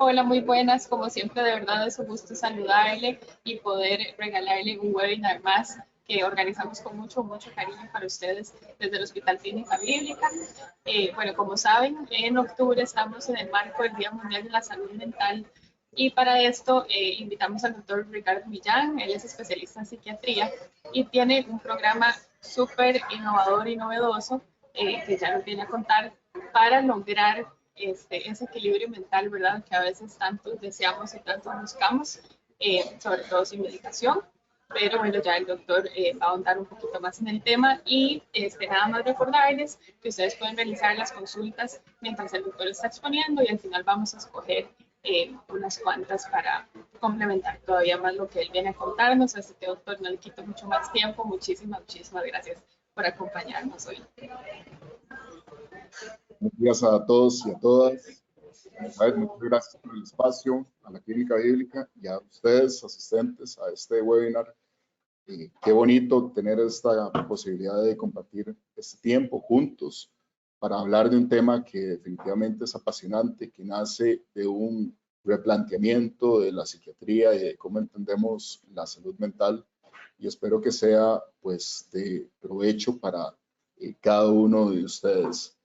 Hola, muy buenas. Como siempre, de verdad es un gusto saludarle y poder regalarle un webinar más que organizamos con mucho cariño para ustedes desde el Hospital Clínica Bíblica. Bueno, como saben, en octubre estamos en el marco del Día Mundial de la Salud Mental y para esto invitamos al doctor Ricardo Millán. Él es especialista en psiquiatría y tiene un programa súper innovador y novedoso que ya nos viene a contar para lograr ese equilibrio mental, ¿verdad? Que a veces tanto deseamos y tanto buscamos, sobre todo sin medicación. Pero bueno, ya el doctor va a ahondar un poquito más en el tema y nada más recordarles que ustedes pueden realizar las consultas mientras el doctor está exponiendo y al final vamos a escoger unas cuantas para complementar todavía más lo que él viene a contarnos. Así que doctor, no le quito mucho más tiempo. Muchísimas gracias por acompañarnos hoy. Buenos días a todos y a todas. Muchas gracias por el espacio, a la Clínica Bíblica y a ustedes, asistentes a este webinar. Qué bonito tener esta posibilidad de compartir este tiempo juntos para hablar de un tema que definitivamente es apasionante, que nace de un replanteamiento de la psiquiatría y de cómo entendemos la salud mental, y espero que sea pues de provecho para cada uno de ustedes.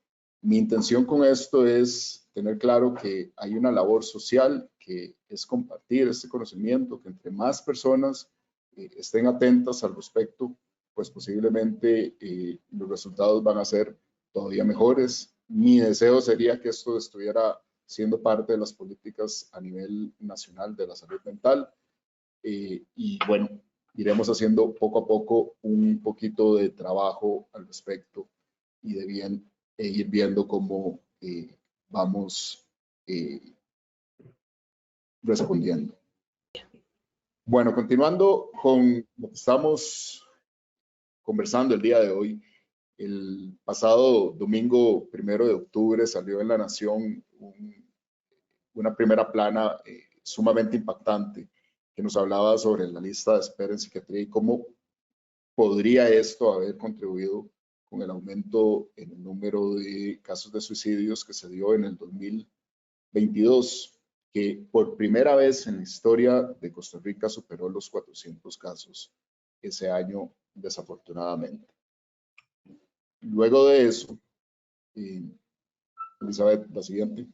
Mi intención con esto es tener claro que hay una labor social que es compartir este conocimiento, que entre más personas estén atentas al respecto, pues posiblemente los resultados van a ser todavía mejores. Mi deseo sería que esto estuviera siendo parte de las políticas a nivel nacional de la salud mental. Y bueno, iremos haciendo poco a poco un poquito de trabajo al respecto y de ir viendo cómo vamos respondiendo. Bueno, continuando con lo que estamos conversando el día de hoy, el pasado domingo 1 de octubre salió en La Nación una primera plana sumamente impactante que nos hablaba sobre la lista de espera en psiquiatría y cómo podría esto haber contribuido con el aumento en el número de casos de suicidios que se dio en el 2022, que por primera vez en la historia de Costa Rica superó los 400 casos ese año, desafortunadamente. Luego de eso, Elizabeth, la siguiente.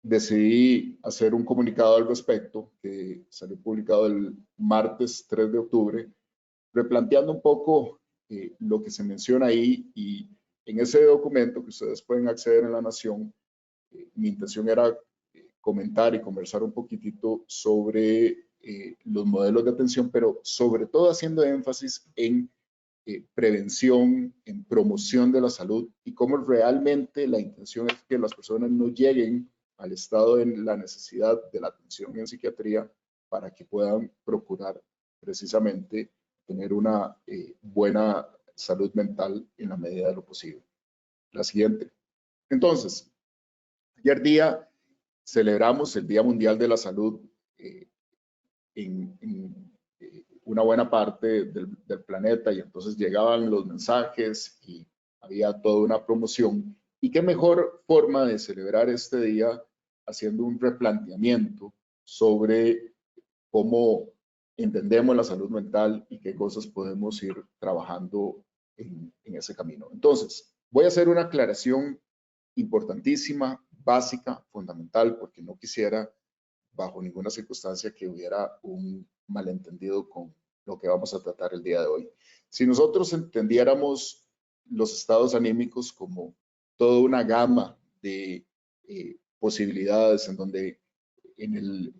Decidí hacer un comunicado al respecto que salió publicado el martes 3 de octubre, replanteando un poco lo que se menciona ahí, y en ese documento que ustedes pueden acceder en La Nación, mi intención era comentar y conversar un poquitito sobre los modelos de atención, pero sobre todo haciendo énfasis en prevención, en promoción de la salud y cómo realmente la intención es que las personas no lleguen al estado de la necesidad de la atención en psiquiatría para que puedan procurar precisamente tener una buena salud mental en la medida de lo posible. La siguiente. Entonces, ayer día celebramos el Día Mundial de la Salud en una buena parte del planeta, y entonces llegaban los mensajes y había toda una promoción. Y qué mejor forma de celebrar este día haciendo un replanteamiento sobre cómo entendemos la salud mental y qué cosas podemos ir trabajando en ese camino. Entonces, voy a hacer una aclaración importantísima, básica, fundamental, porque no quisiera bajo ninguna circunstancia que hubiera un malentendido con lo que vamos a tratar el día de hoy. Si nosotros entendiéramos los estados anímicos como toda una gama de posibilidades, en donde en el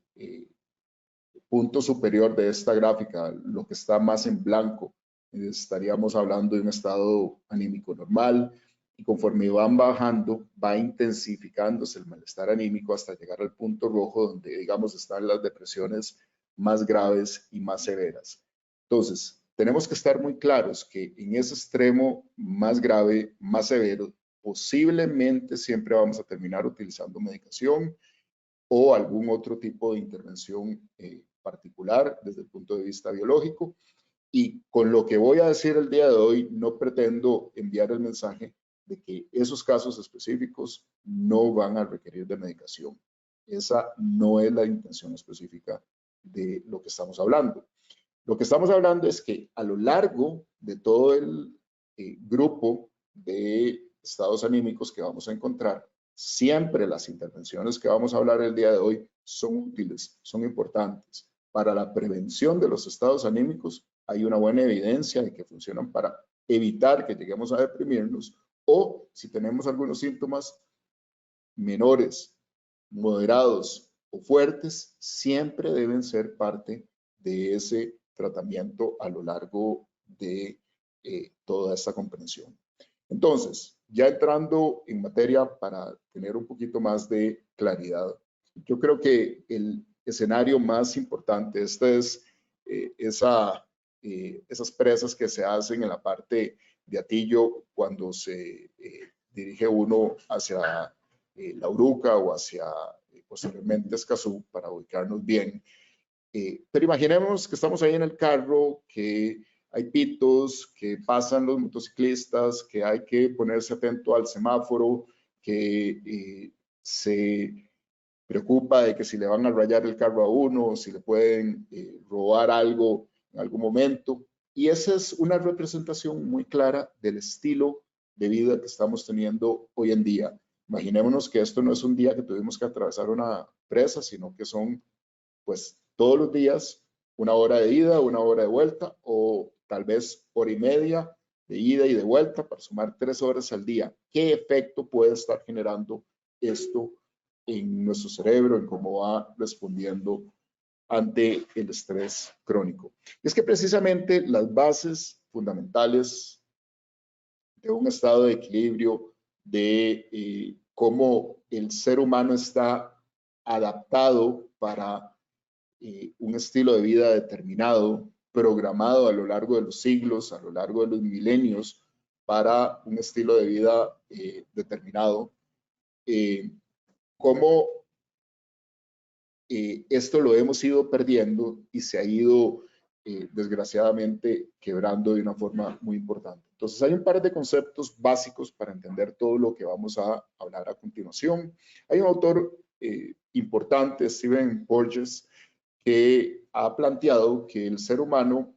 punto superior de esta gráfica, lo que está más en blanco, estaríamos hablando de un estado anímico normal, y conforme van bajando, va intensificándose el malestar anímico hasta llegar al punto rojo, donde, digamos, están las depresiones más graves y más severas. Entonces, tenemos que estar muy claros que en ese extremo más grave, más severo, posiblemente siempre vamos a terminar utilizando medicación o algún otro tipo de intervención particular desde el punto de vista biológico. Y con lo que voy a decir el día de hoy, no pretendo enviar el mensaje de que esos casos específicos no van a requerir de medicación. Esa no es la intención específica de lo que estamos hablando. Lo que estamos hablando es que a lo largo de todo el grupo de estados anímicos que vamos a encontrar, siempre las intervenciones que vamos a hablar el día de hoy son útiles, son importantes. Para la prevención de los estados anímicos hay una buena evidencia de que funcionan para evitar que lleguemos a deprimirnos, o si tenemos algunos síntomas menores, moderados o fuertes, siempre deben ser parte de ese tratamiento a lo largo de toda esta comprensión. Entonces, ya entrando en materia para tener un poquito más de claridad, yo creo que el escenario más importante, esta es esas presas que se hacen en la parte de Atillo cuando se dirige uno hacia La Uruca o hacia posteriormente Escazú, para ubicarnos bien. Pero imaginemos que estamos ahí en el carro, que hay pitos, que pasan los motociclistas, que hay que ponerse atento al semáforo, que se preocupa de que si le van a rayar el carro a uno, o si le pueden robar algo en algún momento. Y esa es una representación muy clara del estilo de vida que estamos teniendo hoy en día. Imaginémonos que esto no es un día que tuvimos que atravesar una presa, sino que son, pues, todos los días, una hora de ida, una hora de vuelta, o tal vez hora y media de ida y de vuelta, para sumar 3 horas al día. ¿Qué efecto puede estar generando esto en nuestro cerebro, en cómo va respondiendo ante el estrés crónico? Es que precisamente las bases fundamentales de un estado de equilibrio, de cómo el ser humano está adaptado para un estilo de vida determinado, programado a lo largo de los siglos, a lo largo de los milenios, para un estilo de vida determinado, cómo esto lo hemos ido perdiendo y se ha ido desgraciadamente quebrando de una forma muy importante. Entonces hay un par de conceptos básicos para entender todo lo que vamos a hablar a continuación. Hay un autor importante, Stephen Porges, que ha planteado que el ser humano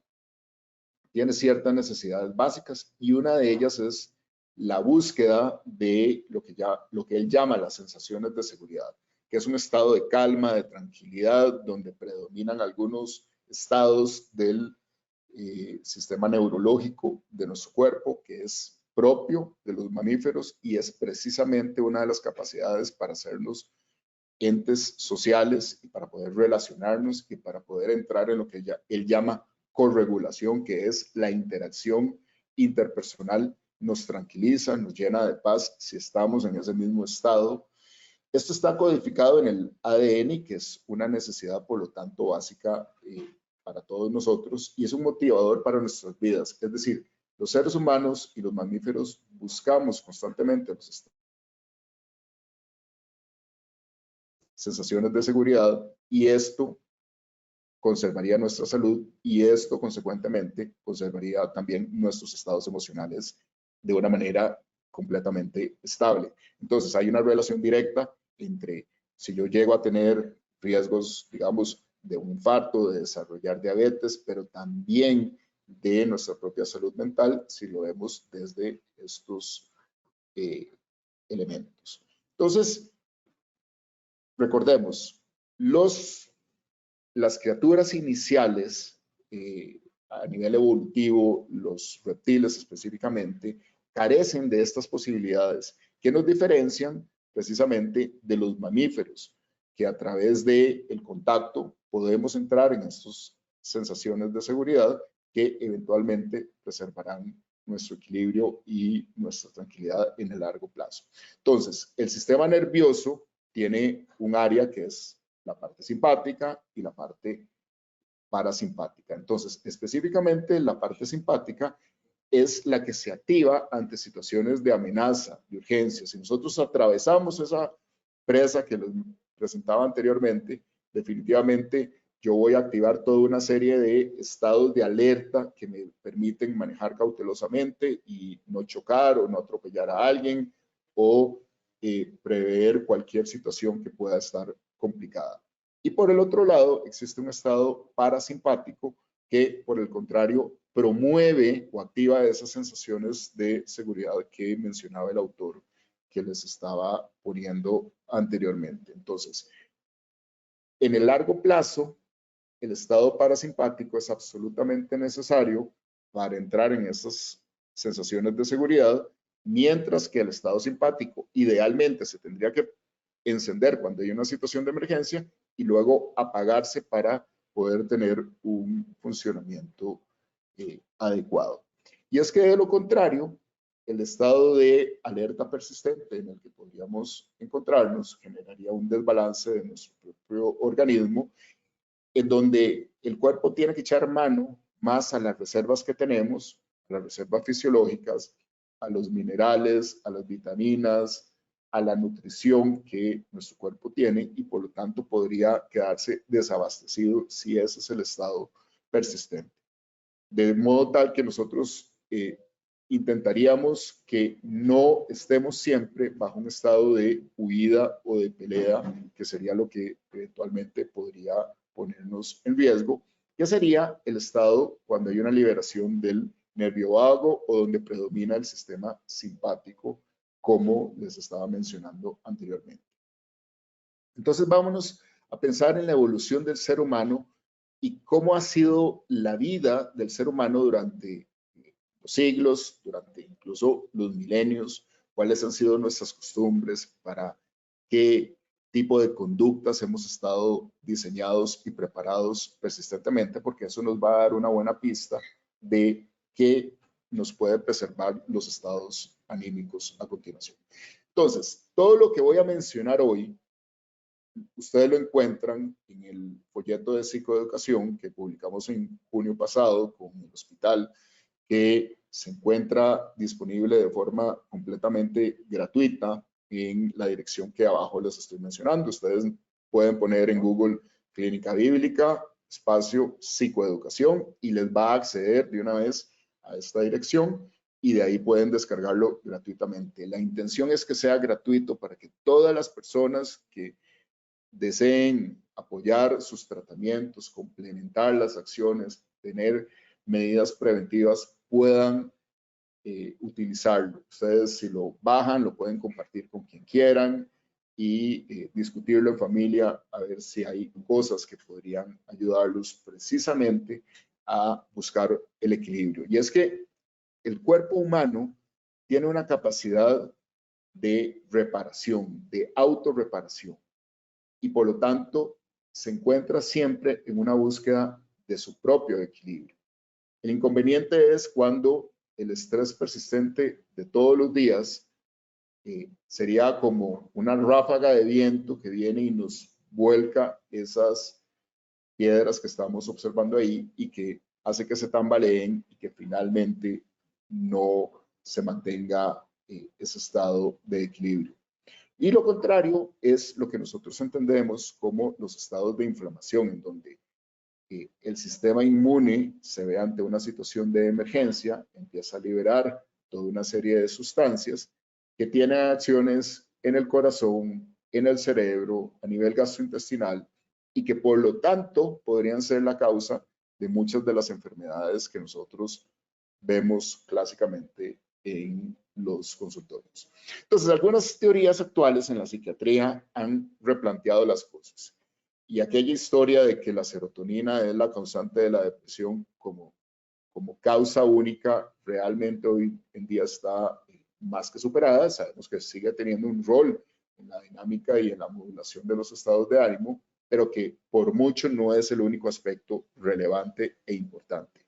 tiene ciertas necesidades básicas y una de ellas es la búsqueda de lo que él llama las sensaciones de seguridad, que es un estado de calma, de tranquilidad, donde predominan algunos estados del sistema neurológico de nuestro cuerpo, que es propio de los mamíferos y es precisamente una de las capacidades para hacernos entes sociales y para poder relacionarnos y para poder entrar en lo que él llama corregulación, que es la interacción interpersonal. Nos tranquiliza, nos llena de paz si estamos en ese mismo estado. Esto está codificado en el ADN, que es una necesidad, por lo tanto, básica para todos nosotros y es un motivador para nuestras vidas. Es decir, los seres humanos y los mamíferos buscamos constantemente los sensaciones de seguridad y esto conservaría nuestra salud y esto consecuentemente conservaría también nuestros estados emocionales de una manera completamente estable. Entonces hay una relación directa entre si yo llego a tener riesgos, digamos, de un infarto, de desarrollar diabetes, pero también de nuestra propia salud mental si lo vemos desde estos elementos. Entonces, recordemos, las criaturas iniciales a nivel evolutivo, los reptiles específicamente, carecen de estas posibilidades que nos diferencian precisamente de los mamíferos, que a través del contacto podemos entrar en estas sensaciones de seguridad que eventualmente preservarán nuestro equilibrio y nuestra tranquilidad en el largo plazo. Entonces, el sistema nervioso tiene un área que es la parte simpática y la parte parasimpática. Entonces, específicamente la parte simpática es la que se activa ante situaciones de amenaza, de urgencia. Si nosotros atravesamos esa presa que les presentaba anteriormente, definitivamente yo voy a activar toda una serie de estados de alerta que me permiten manejar cautelosamente y no chocar o no atropellar a alguien o prever cualquier situación que pueda estar complicada. Y por el otro lado, existe un estado parasimpático que, por el contrario, promueve o activa esas sensaciones de seguridad que mencionaba el autor que les estaba poniendo anteriormente. Entonces, en el largo plazo, el estado parasimpático es absolutamente necesario para entrar en esas sensaciones de seguridad, mientras que el estado simpático idealmente se tendría que encender cuando hay una situación de emergencia y luego apagarse para poder tener un funcionamiento adecuado. Y es que de lo contrario, el estado de alerta persistente en el que podríamos encontrarnos generaría un desbalance de nuestro propio organismo, en donde el cuerpo tiene que echar mano más a las reservas que tenemos, a las reservas fisiológicas, a los minerales, a las vitaminas, a la nutrición que nuestro cuerpo tiene, y por lo tanto podría quedarse desabastecido si ese es el estado persistente. De modo tal que nosotros intentaríamos que no estemos siempre bajo un estado de huida o de pelea, que sería lo que eventualmente podría ponernos en riesgo, que sería el estado cuando hay una liberación del nervio vago o donde predomina el sistema simpático, como les estaba mencionando anteriormente. Entonces vámonos a pensar en la evolución del ser humano y cómo ha sido la vida del ser humano durante los siglos, durante incluso los milenios, cuáles han sido nuestras costumbres, para qué tipo de conductas hemos estado diseñados y preparados persistentemente, porque eso nos va a dar una buena pista de qué nos puede preservar los estados anímicos a continuación. Entonces, todo lo que voy a mencionar hoy, ustedes lo encuentran en el folleto de psicoeducación que publicamos en junio pasado con el hospital, que se encuentra disponible de forma completamente gratuita en la dirección que abajo les estoy mencionando. Ustedes pueden poner en Google Clínica Bíblica, espacio psicoeducación, y les va a acceder de una vez a esta dirección y de ahí pueden descargarlo gratuitamente. La intención es que sea gratuito para que todas las personas que deseen apoyar sus tratamientos, complementar las acciones, tener medidas preventivas, puedan utilizarlo. Ustedes, si lo bajan, lo pueden compartir con quien quieran y discutirlo en familia a ver si hay cosas que podrían ayudarlos precisamente a buscar el equilibrio. Y es que el cuerpo humano tiene una capacidad de reparación, de autorreparación, y por lo tanto se encuentra siempre en una búsqueda de su propio equilibrio. El inconveniente es cuando el estrés persistente de todos los días sería como una ráfaga de viento que viene y nos vuelca esas piedras que estamos observando ahí y que hace que se tambaleen y que finalmente no se mantenga ese estado de equilibrio. Y lo contrario es lo que nosotros entendemos como los estados de inflamación, en donde el sistema inmune se ve ante una situación de emergencia, empieza a liberar toda una serie de sustancias que tienen acciones en el corazón, en el cerebro, a nivel gastrointestinal, y que por lo tanto podrían ser la causa de muchas de las enfermedades que nosotros vemos clásicamente en los consultorios. Entonces, algunas teorías actuales en la psiquiatría han replanteado las cosas. Y aquella historia de que la serotonina es la causante de la depresión como causa única, realmente hoy en día está más que superada. Sabemos que sigue teniendo un rol en la dinámica y en la modulación de los estados de ánimo, pero que por mucho no es el único aspecto relevante e importante.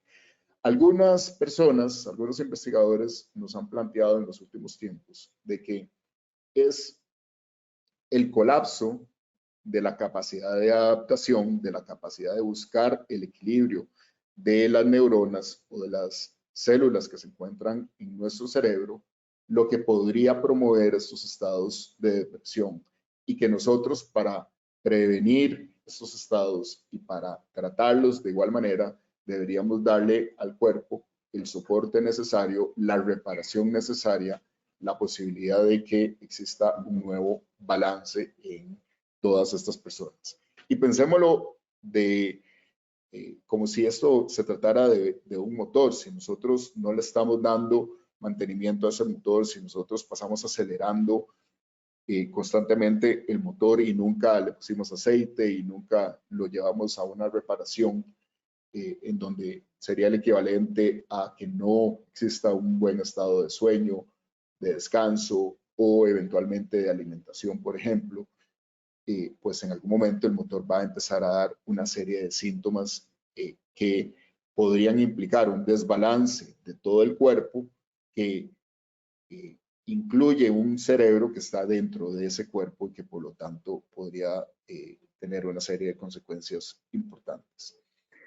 Algunas personas, algunos investigadores nos han planteado en los últimos tiempos de que es el colapso de la capacidad de adaptación, de la capacidad de buscar el equilibrio de las neuronas o de las células que se encuentran en nuestro cerebro, lo que podría promover estos estados de depresión, y que nosotros, para prevenir estos estados y para tratarlos de igual manera deberíamos darle al cuerpo el soporte necesario, la reparación necesaria, la posibilidad de que exista un nuevo balance en todas estas personas. Y pensémoslo como si esto se tratara de un motor. Si nosotros no le estamos dando mantenimiento a ese motor, si nosotros pasamos acelerando constantemente el motor y nunca le pusimos aceite y nunca lo llevamos a una reparación, en donde sería el equivalente a que no exista un buen estado de sueño, de descanso o eventualmente de alimentación, por ejemplo, pues en algún momento el motor va a empezar a dar una serie de síntomas que podrían implicar un desbalance de todo el cuerpo que incluye un cerebro que está dentro de ese cuerpo y que por lo tanto podría tener una serie de consecuencias importantes.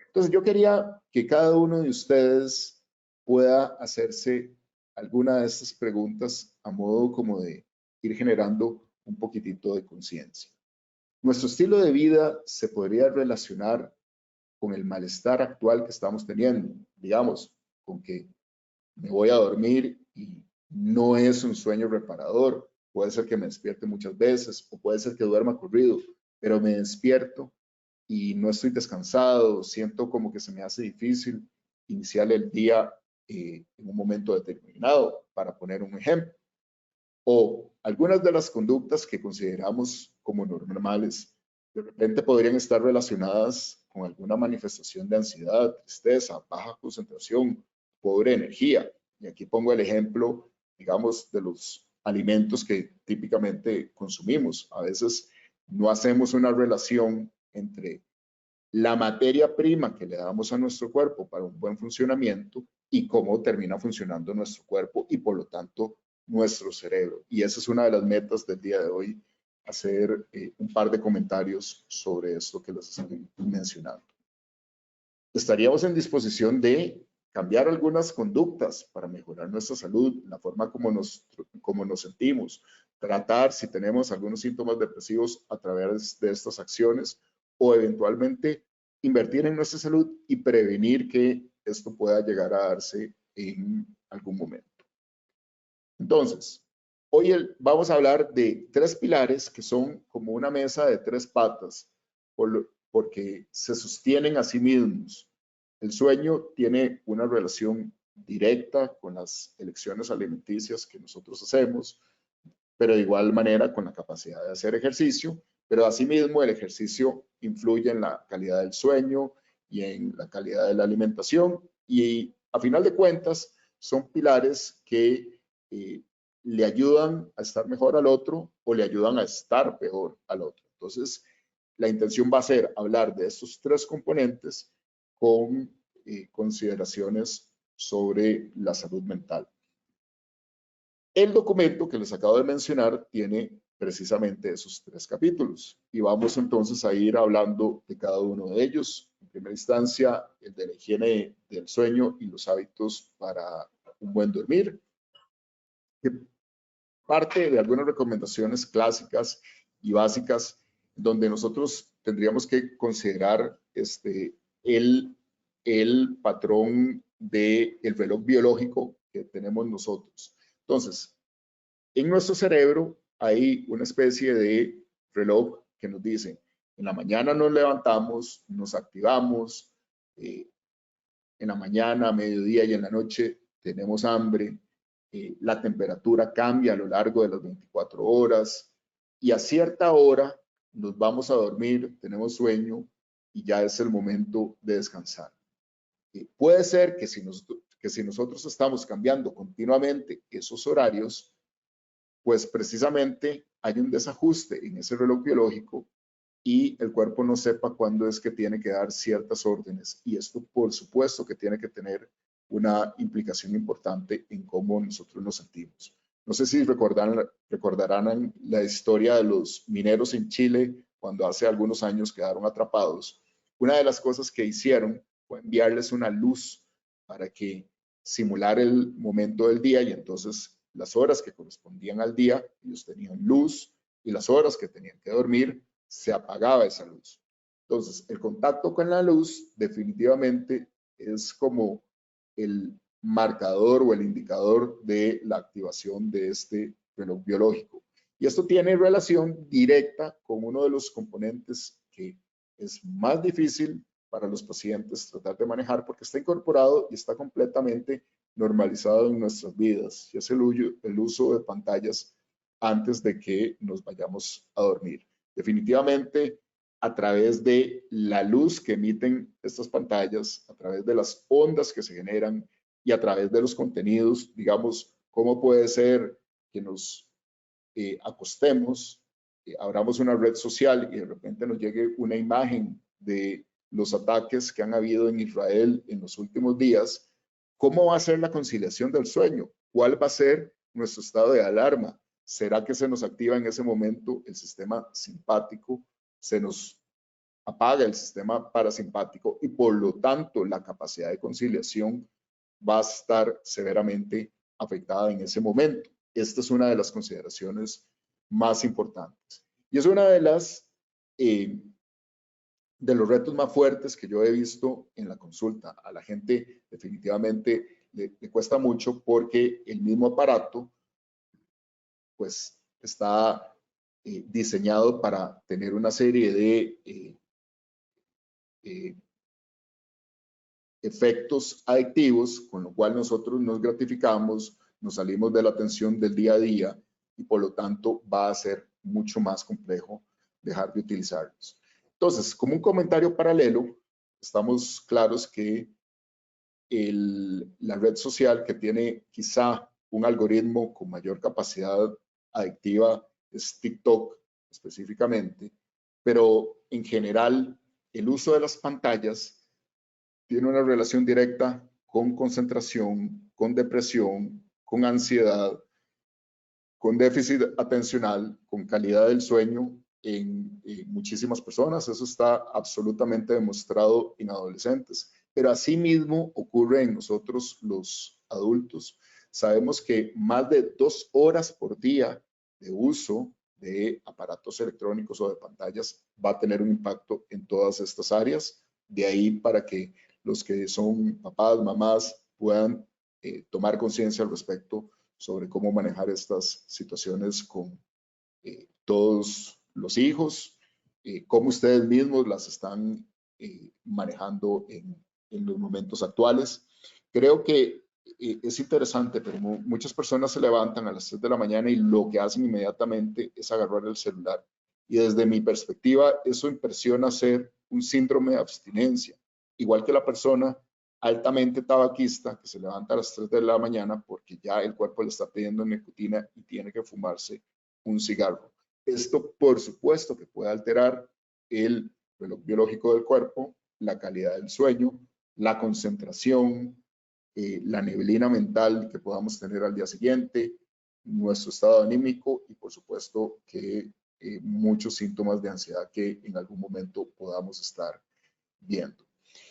Entonces yo quería que cada uno de ustedes pueda hacerse alguna de estas preguntas a modo como de ir generando un poquitito de conciencia. Nuestro estilo de vida se podría relacionar con el malestar actual que estamos teniendo, digamos, con que me voy a dormir y no es un sueño reparador, puede ser que me despierte muchas veces o puede ser que duerma corrido, pero me despierto y no estoy descansado, siento como que se me hace difícil iniciar el día en un momento determinado, para poner un ejemplo. O algunas de las conductas que consideramos como normales, de repente podrían estar relacionadas con alguna manifestación de ansiedad, tristeza, baja concentración, pobre energía. Y aquí pongo el ejemplo, digamos, de los alimentos que típicamente consumimos. A veces no hacemos una relación entre la materia prima que le damos a nuestro cuerpo para un buen funcionamiento y cómo termina funcionando nuestro cuerpo y por lo tanto nuestro cerebro. Y esa es una de las metas del día de hoy, hacer un par de comentarios sobre esto que les estoy mencionando. Estaríamos en disposición de cambiar algunas conductas para mejorar nuestra salud, la forma como nos sentimos, tratar si tenemos algunos síntomas depresivos a través de estas acciones o eventualmente invertir en nuestra salud y prevenir que esto pueda llegar a darse en algún momento. Entonces, hoy vamos a hablar de tres pilares que son como una mesa de tres patas, porque se sostienen a sí mismos. El sueño tiene una relación directa con las elecciones alimenticias que nosotros hacemos, pero de igual manera con la capacidad de hacer ejercicio, pero asimismo el ejercicio influye en la calidad del sueño y en la calidad de la alimentación y a final de cuentas son pilares que le ayudan a estar mejor al otro o le ayudan a estar peor al otro. Entonces, la intención va a ser hablar de estos tres componentes con consideraciones sobre la salud mental. El documento que les acabo de mencionar tiene precisamente esos tres capítulos y vamos entonces a ir hablando de cada uno de ellos. En primera instancia, el de la higiene del sueño y los hábitos para un buen dormir, que parte de algunas recomendaciones clásicas y básicas donde nosotros tendríamos que considerar el patrón del reloj biológico que tenemos nosotros. Entonces, en nuestro cerebro hay una especie de reloj que nos dice, en la mañana nos levantamos, nos activamos, en la mañana, a mediodía y en la noche tenemos hambre, la temperatura cambia a lo largo de las 24 horas y a cierta hora nos vamos a dormir, tenemos sueño y ya es el momento de descansar. Puede ser que si nosotros estamos cambiando continuamente esos horarios, pues precisamente hay un desajuste en ese reloj biológico y el cuerpo no sepa cuándo es que tiene que dar ciertas órdenes. Y esto, por supuesto, que tiene que tener una implicación importante en cómo nosotros nos sentimos. No sé si recordarán la historia de los mineros en Chile cuando hace algunos años quedaron atrapados. Una de las cosas que hicieron fue enviarles una luz para que simular el momento del día y entonces las horas que correspondían al día, ellos tenían luz y las horas que tenían que dormir, se apagaba esa luz. Entonces, el contacto con la luz definitivamente es como el marcador o el indicador de la activación de este reloj biológico. Y esto tiene relación directa con uno de los componentes que es más difícil para los pacientes tratar de manejar porque está incorporado y está completamente normalizado en nuestras vidas, y es el uso de pantallas antes de que nos vayamos a dormir. Definitivamente, a través de la luz que emiten estas pantallas, a través de las ondas que se generan y a través de los contenidos, digamos, cómo puede ser que nos acostemos, abramos una red social y de repente nos llegue una imagen de los ataques que han habido en Israel en los últimos días. ¿Cómo va a ser la conciliación del sueño? ¿Cuál va a ser nuestro estado de alarma? ¿Será que se nos activa en ese momento el sistema simpático? ¿Se nos apaga el sistema parasimpático? Y por lo tanto, la capacidad de conciliación va a estar severamente afectada en ese momento. Esta es una de las consideraciones más importantes. Y es una de los retos más fuertes que yo he visto en la consulta. A la gente definitivamente le cuesta mucho porque el mismo aparato pues está diseñado para tener una serie de efectos adictivos, con lo cual nosotros nos gratificamos, nos salimos de la atención del día a día y por lo tanto va a ser mucho más complejo dejar de utilizarlos. Entonces, como un comentario paralelo, estamos claros que la red social que tiene quizá un algoritmo con mayor capacidad adictiva es TikTok específicamente, pero en general el uso de las pantallas tiene una relación directa con concentración, con depresión, con ansiedad, con déficit atencional, con calidad del sueño en muchísimas personas. Eso está absolutamente demostrado en adolescentes, pero asimismo ocurre en nosotros los adultos. Sabemos que más de 2 horas por día de uso de aparatos electrónicos o de pantallas va a tener un impacto en todas estas áreas. De ahí para que los que son papás, mamás puedan tomar conciencia al respecto sobre cómo manejar estas situaciones con todos los hijos, cómo ustedes mismos las están manejando en los momentos actuales. Creo que es interesante, pero muchas personas se levantan a las 3 de la mañana y lo que hacen inmediatamente es agarrar el celular. Y desde mi perspectiva, eso impresiona ser un síndrome de abstinencia, igual que la persona altamente tabaquista que se levanta a las 3 de la mañana porque ya el cuerpo le está pidiendo nicotina y tiene que fumarse un cigarro. Esto, por supuesto, que puede alterar el reloj biológico del cuerpo, la calidad del sueño, la concentración, la neblina mental que podamos tener al día siguiente, nuestro estado anímico y, por supuesto, que muchos síntomas de ansiedad que en algún momento podamos estar viendo.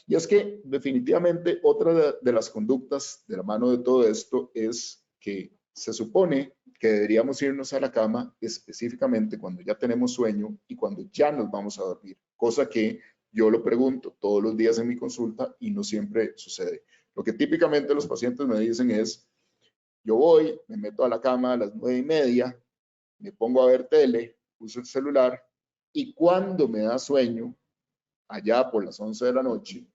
Y es que definitivamente otra de las conductas de la mano de todo esto es que se supone que deberíamos irnos a la cama específicamente cuando ya tenemos sueño y cuando ya nos vamos a dormir, cosa que yo lo pregunto todos los días en mi consulta y no siempre sucede. Lo que típicamente los pacientes me dicen es, yo voy, me meto a la cama a las 9:30, me pongo a ver tele, uso el celular y cuando me da sueño, allá por las 11 de la noche,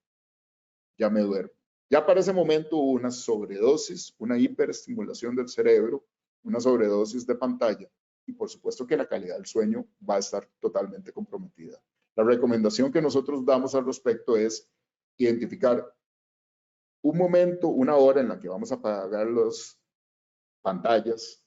ya me duermo. Ya para ese momento hubo una sobredosis, una hiperestimulación del cerebro, una sobredosis de pantalla y por supuesto que la calidad del sueño va a estar totalmente comprometida. La recomendación que nosotros damos al respecto es identificar un momento, una hora en la que vamos a apagar las pantallas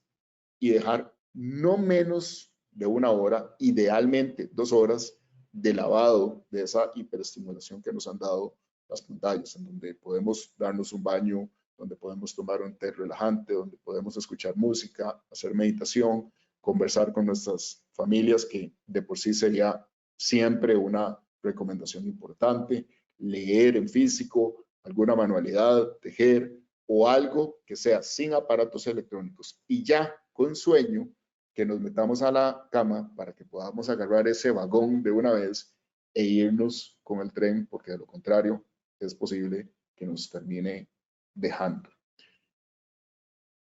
y dejar no menos de 1 hora, idealmente 2 horas de lavado de esa hiperestimulación que nos han dado las pantallas, en donde podemos darnos un baño, donde podemos tomar un té relajante, donde podemos escuchar música, hacer meditación, conversar con nuestras familias, que de por sí sería siempre una recomendación importante, leer en físico, alguna manualidad, tejer o algo que sea sin aparatos electrónicos y ya con sueño, que nos metamos a la cama para que podamos agarrar ese vagón de una vez e irnos con el tren, porque de lo contrario es posible que nos termine dejando.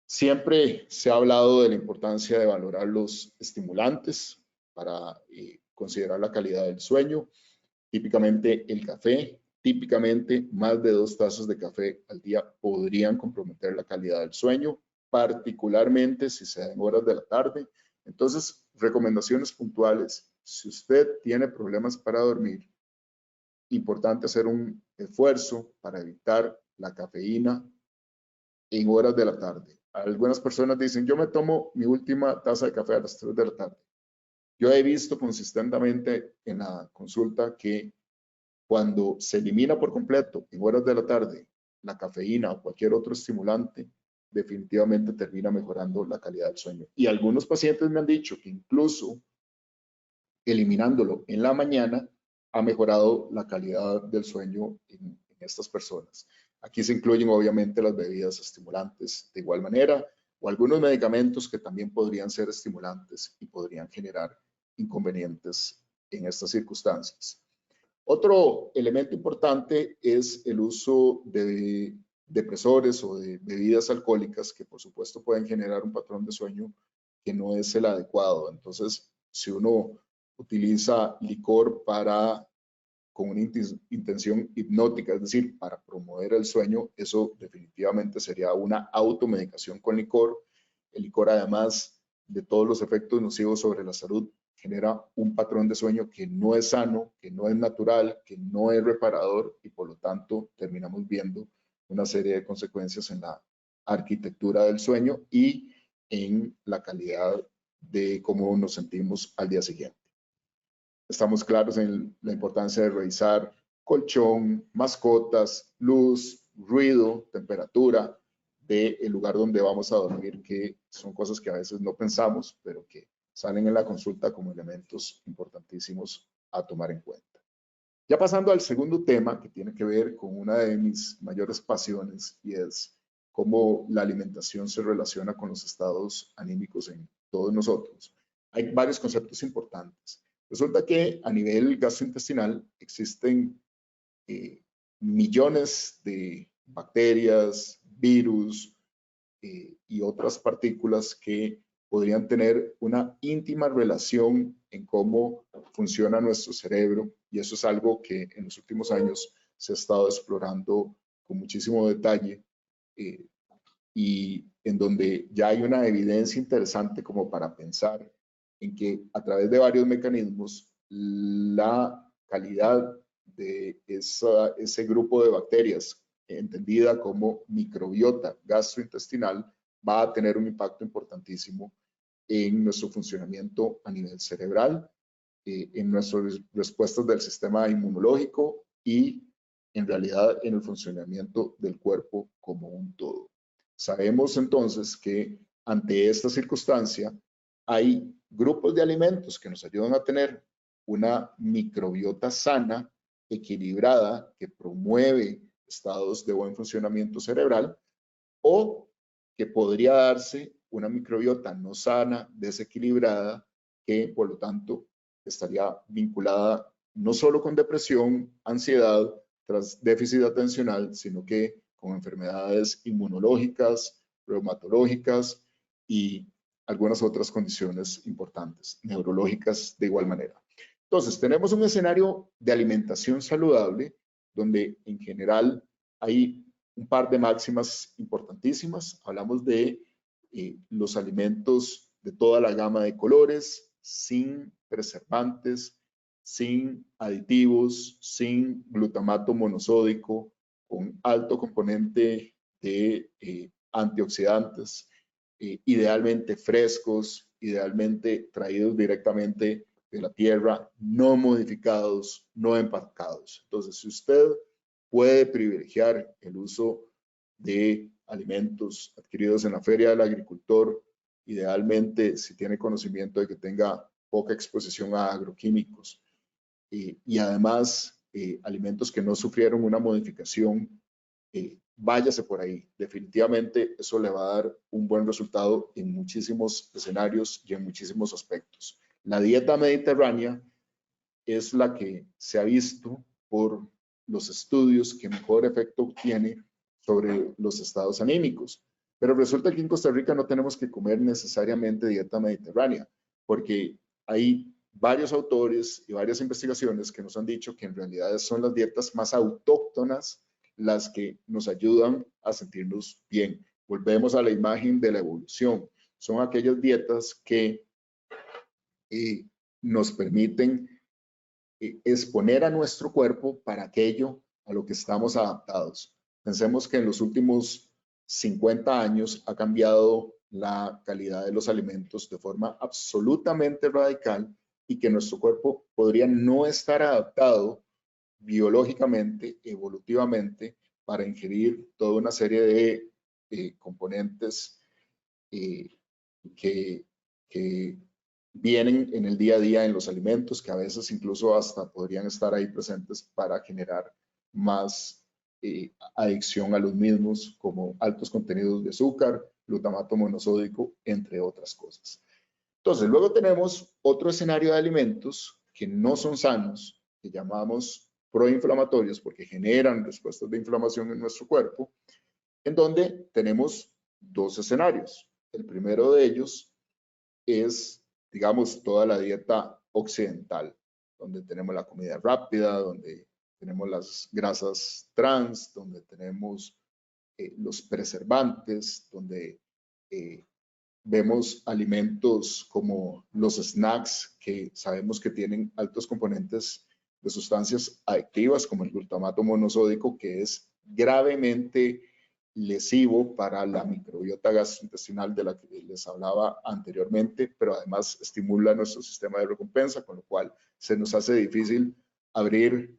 Siempre se ha hablado de la importancia de valorar los estimulantes para considerar la calidad del sueño. Típicamente el café, típicamente más de 2 tazas de café al día podrían comprometer la calidad del sueño, particularmente si se da en horas de la tarde. Entonces, recomendaciones puntuales. Si usted tiene problemas para dormir, importante hacer un esfuerzo para evitar la cafeína en horas de la tarde. Algunas personas dicen, yo me tomo mi última taza de café a las 3 de la tarde. Yo he visto consistentemente en la consulta que cuando se elimina por completo en horas de la tarde la cafeína o cualquier otro estimulante, definitivamente termina mejorando la calidad del sueño. Y algunos pacientes me han dicho que incluso eliminándolo en la mañana ha mejorado la calidad del sueño en estas personas. Aquí se incluyen obviamente las bebidas estimulantes de igual manera o algunos medicamentos que también podrían ser estimulantes y podrían generar inconvenientes en estas circunstancias. Otro elemento importante es el uso de depresores o de bebidas alcohólicas que por supuesto pueden generar un patrón de sueño que no es el adecuado. Entonces, si uno utiliza licor con una intención hipnótica, es decir, para promover el sueño, eso definitivamente sería una automedicación con licor. El licor, además de todos los efectos nocivos sobre la salud, genera un patrón de sueño que no es sano, que no es natural, que no es reparador y por lo tanto terminamos viendo una serie de consecuencias en la arquitectura del sueño y en la calidad de cómo nos sentimos al día siguiente. Estamos claros en la importancia de revisar colchón, mascotas, luz, ruido, temperatura del lugar donde vamos a dormir, que son cosas que a veces no pensamos, pero que salen en la consulta como elementos importantísimos a tomar en cuenta. Ya pasando al segundo tema, que tiene que ver con una de mis mayores pasiones, y es cómo la alimentación se relaciona con los estados anímicos en todos nosotros. Hay varios conceptos importantes. Resulta que a nivel gastrointestinal existen millones de bacterias, virus y otras partículas que podrían tener una íntima relación en cómo funciona nuestro cerebro, y eso es algo que en los últimos años se ha estado explorando con muchísimo detalle y en donde ya hay una evidencia interesante como para pensar en que a través de varios mecanismos la calidad de ese grupo de bacterias, entendida como microbiota gastrointestinal, va a tener un impacto importantísimo en nuestro funcionamiento a nivel cerebral, en nuestras respuestas del sistema inmunológico y en realidad en el funcionamiento del cuerpo como un todo. Sabemos entonces que ante esta circunstancia hay grupos de alimentos que nos ayudan a tener una microbiota sana, equilibrada, que promueve estados de buen funcionamiento cerebral, o que podría darse una microbiota no sana, desequilibrada, que por lo tanto estaría vinculada no solo con depresión, ansiedad, tras déficit atencional, sino que con enfermedades inmunológicas, reumatológicas y algunas otras condiciones importantes, neurológicas de igual manera. Entonces, tenemos un escenario de alimentación saludable donde en general hay un par de máximas importantísimas. Hablamos de los alimentos de toda la gama de colores, sin preservantes, sin aditivos, sin glutamato monosódico, con alto componente de antioxidantes, idealmente frescos, idealmente traídos directamente de la tierra, no modificados, no empacados. Entonces, si usted puede privilegiar el uso de alimentos adquiridos en la Feria del Agricultor, idealmente si tiene conocimiento de que tenga poca exposición a agroquímicos y además alimentos que no sufrieron una modificación, váyase por ahí. Definitivamente eso le va a dar un buen resultado en muchísimos escenarios y en muchísimos aspectos. La dieta mediterránea es la que se ha visto por los estudios que mejor efecto tiene sobre los estados anímicos. Pero resulta que en Costa Rica no tenemos que comer necesariamente dieta mediterránea, porque hay varios autores y varias investigaciones que nos han dicho que en realidad son las dietas más autóctonas las que nos ayudan a sentirnos bien. Volvemos a la imagen de la evolución. Son aquellas dietas que nos permiten exponer a nuestro cuerpo para aquello a lo que estamos adaptados. Pensemos que en los últimos 50 años ha cambiado la calidad de los alimentos de forma absolutamente radical y que nuestro cuerpo podría no estar adaptado biológicamente, evolutivamente, para ingerir toda una serie de componentes que vienen en el día a día en los alimentos, que a veces incluso hasta podrían estar ahí presentes para generar más adicción a los mismos, como altos contenidos de azúcar, glutamato monosódico, entre otras cosas. Entonces, luego tenemos otro escenario de alimentos que no son sanos, que llamamos proinflamatorios, porque generan respuestas de inflamación en nuestro cuerpo, en donde tenemos dos escenarios. El primero de ellos es, digamos, toda la dieta occidental, donde tenemos la comida rápida, donde tenemos las grasas trans, donde tenemos los preservantes, donde vemos alimentos como los snacks, que sabemos que tienen altos componentes de sustancias adictivas, como el glutamato monosódico, que es gravemente lesivo para la microbiota gastrointestinal de la que les hablaba anteriormente, pero además estimula nuestro sistema de recompensa, con lo cual se nos hace difícil abrir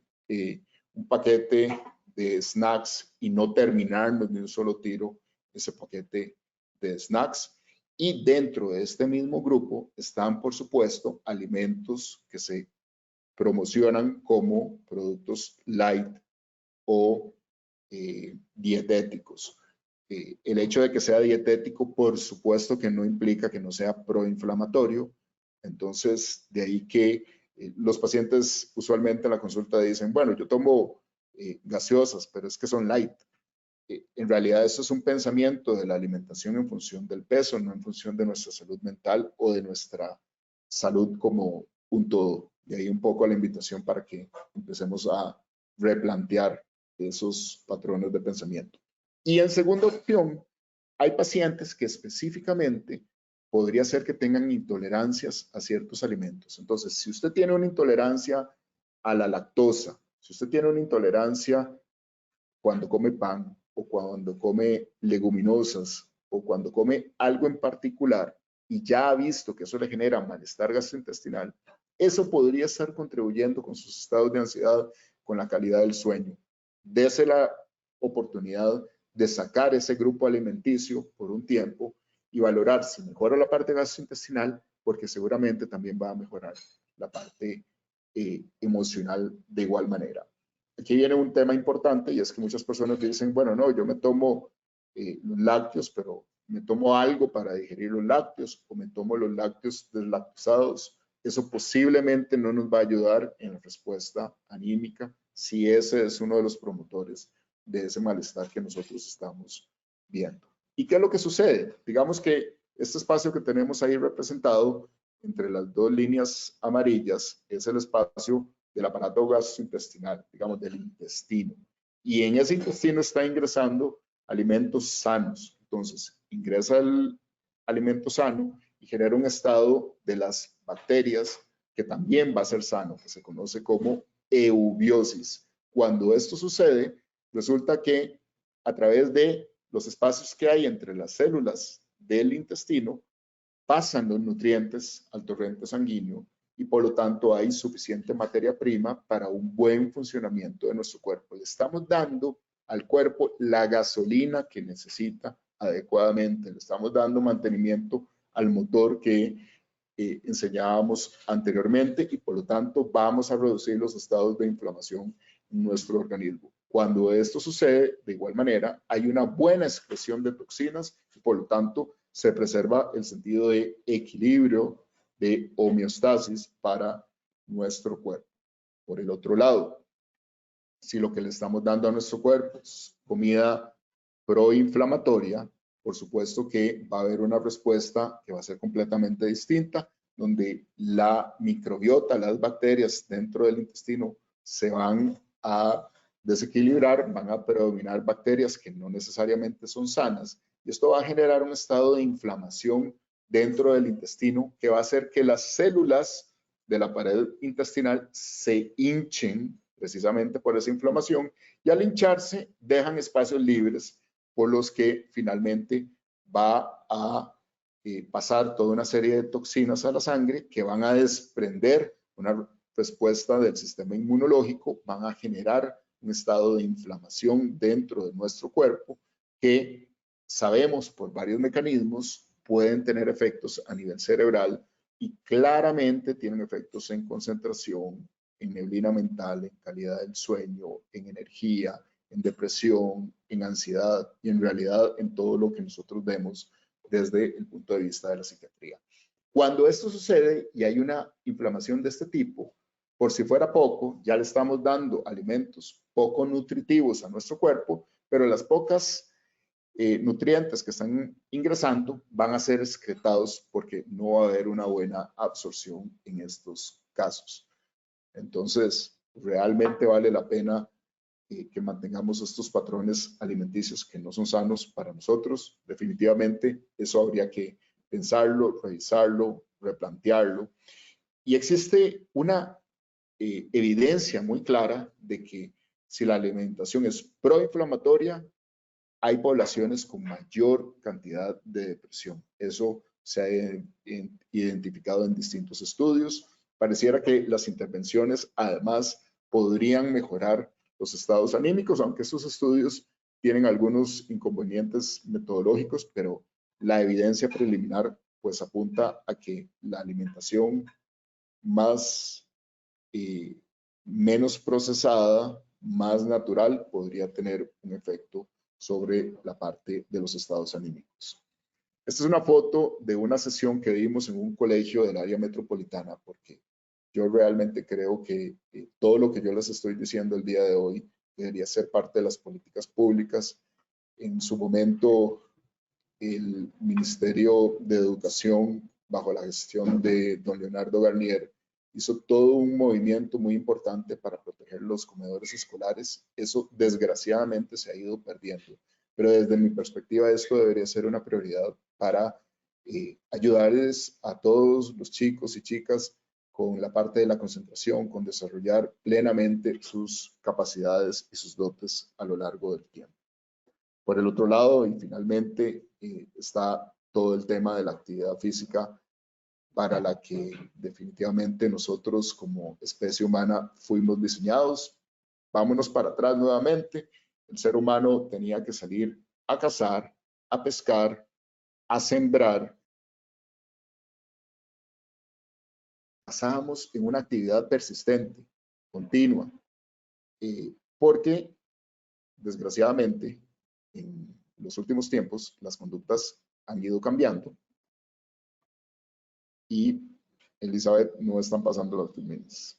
un paquete de snacks y no terminarnos de un solo tiro ese paquete de snacks. Y dentro de este mismo grupo están, por supuesto, alimentos que se promocionan como productos light o dietéticos. El hecho de que sea dietético, por supuesto que no implica que no sea proinflamatorio. Entonces, de ahí que los pacientes usualmente en la consulta dicen, bueno, yo tomo gaseosas, pero es que son light. En realidad, eso es un pensamiento de la alimentación en función del peso, no en función de nuestra salud mental o de nuestra salud como un todo. Y ahí un poco la invitación para que empecemos a replantear esos patrones de pensamiento. Y en segunda opción, hay pacientes que específicamente podría ser que tengan intolerancias a ciertos alimentos. Entonces, si usted tiene una intolerancia a la lactosa, si usted tiene una intolerancia cuando come pan o cuando come leguminosas o cuando come algo en particular y ya ha visto que eso le genera malestar gastrointestinal, eso podría estar contribuyendo con sus estados de ansiedad, con la calidad del sueño. Dese la oportunidad de sacar ese grupo alimenticio por un tiempo y valorar si mejora la parte gastrointestinal, porque seguramente también va a mejorar la parte emocional de igual manera. Aquí viene un tema importante y es que muchas personas dicen, bueno, no, yo me tomo los lácteos, pero me tomo algo para digerir los lácteos o me tomo los lácteos deslactosados. Eso posiblemente no nos va a ayudar en la respuesta anímica si ese es uno de los promotores de ese malestar que nosotros estamos viendo. ¿Y qué es lo que sucede? Digamos que este espacio que tenemos ahí representado entre las dos líneas amarillas es el espacio del aparato gastrointestinal, digamos, del intestino. Y en ese intestino está ingresando alimentos sanos. Entonces, ingresa el alimento sano y genera un estado de las bacterias que también va a ser sano, que se conoce como eubiosis. Cuando esto sucede, resulta que a través de los espacios que hay entre las células del intestino, pasan los nutrientes al torrente sanguíneo y por lo tanto hay suficiente materia prima para un buen funcionamiento de nuestro cuerpo. Le estamos dando al cuerpo la gasolina que necesita adecuadamente, le estamos dando mantenimiento al motor que enseñábamos anteriormente y por lo tanto vamos a reducir los estados de inflamación en nuestro organismo. Cuando esto sucede, de igual manera, hay una buena excreción de toxinas y por lo tanto se preserva el sentido de equilibrio, de homeostasis para nuestro cuerpo. Por el otro lado, si lo que le estamos dando a nuestro cuerpo es comida proinflamatoria, por supuesto que va a haber una respuesta que va a ser completamente distinta, donde la microbiota, las bacterias dentro del intestino se van a desequilibrar, van a predominar bacterias que no necesariamente son sanas, y esto va a generar un estado de inflamación dentro del intestino que va a hacer que las células de la pared intestinal se hinchen precisamente por esa inflamación, y al hincharse dejan espacios libres por los que finalmente va a pasar toda una serie de toxinas a la sangre que van a desprender una respuesta del sistema inmunológico, van a generar un estado de inflamación dentro de nuestro cuerpo que sabemos por varios mecanismos pueden tener efectos a nivel cerebral y claramente tienen efectos en concentración, en neblina mental, en calidad del sueño, en energía, en depresión, en ansiedad y en realidad en todo lo que nosotros vemos desde el punto de vista de la psiquiatría. Cuando esto sucede y hay una inflamación de este tipo, por si fuera poco, ya le estamos dando alimentos poco nutritivos a nuestro cuerpo, pero las pocas nutrientes que están ingresando van a ser excretados porque no va a haber una buena absorción en estos casos. Entonces, realmente vale la pena que mantengamos estos patrones alimenticios que no son sanos para nosotros. Definitivamente, eso habría que pensarlo, revisarlo, replantearlo. Y existe una evidencia muy clara de que si la alimentación es proinflamatoria, hay poblaciones con mayor cantidad de depresión. Eso se ha identificado en distintos estudios. Pareciera que las intervenciones además podrían mejorar los estados anímicos, aunque estos estudios tienen algunos inconvenientes metodológicos, pero la evidencia preliminar pues apunta a que la alimentación más menos procesada, más natural, podría tener un efecto sobre la parte de los estados anímicos. Esta es una foto de una sesión que dimos en un colegio del área metropolitana, porque yo realmente creo que todo lo que yo les estoy diciendo el día de hoy debería ser parte de las políticas públicas. En su momento, el Ministerio de Educación, bajo la gestión de don Leonardo Garnier, hizo todo un movimiento muy importante para proteger los comedores escolares. Eso desgraciadamente se ha ido perdiendo, pero desde mi perspectiva esto debería ser una prioridad para ayudarles a todos los chicos y chicas con la parte de la concentración, con desarrollar plenamente sus capacidades y sus dotes a lo largo del tiempo. Por el otro lado, y finalmente, está todo el tema de la actividad física, para la que definitivamente nosotros como especie humana fuimos diseñados. Vámonos para atrás nuevamente. El ser humano tenía que salir a cazar, a pescar, a sembrar. Pasábamos en una actividad persistente, continua, porque desgraciadamente en los últimos tiempos las conductas han ido cambiando y Elizabeth no están pasando las filminas.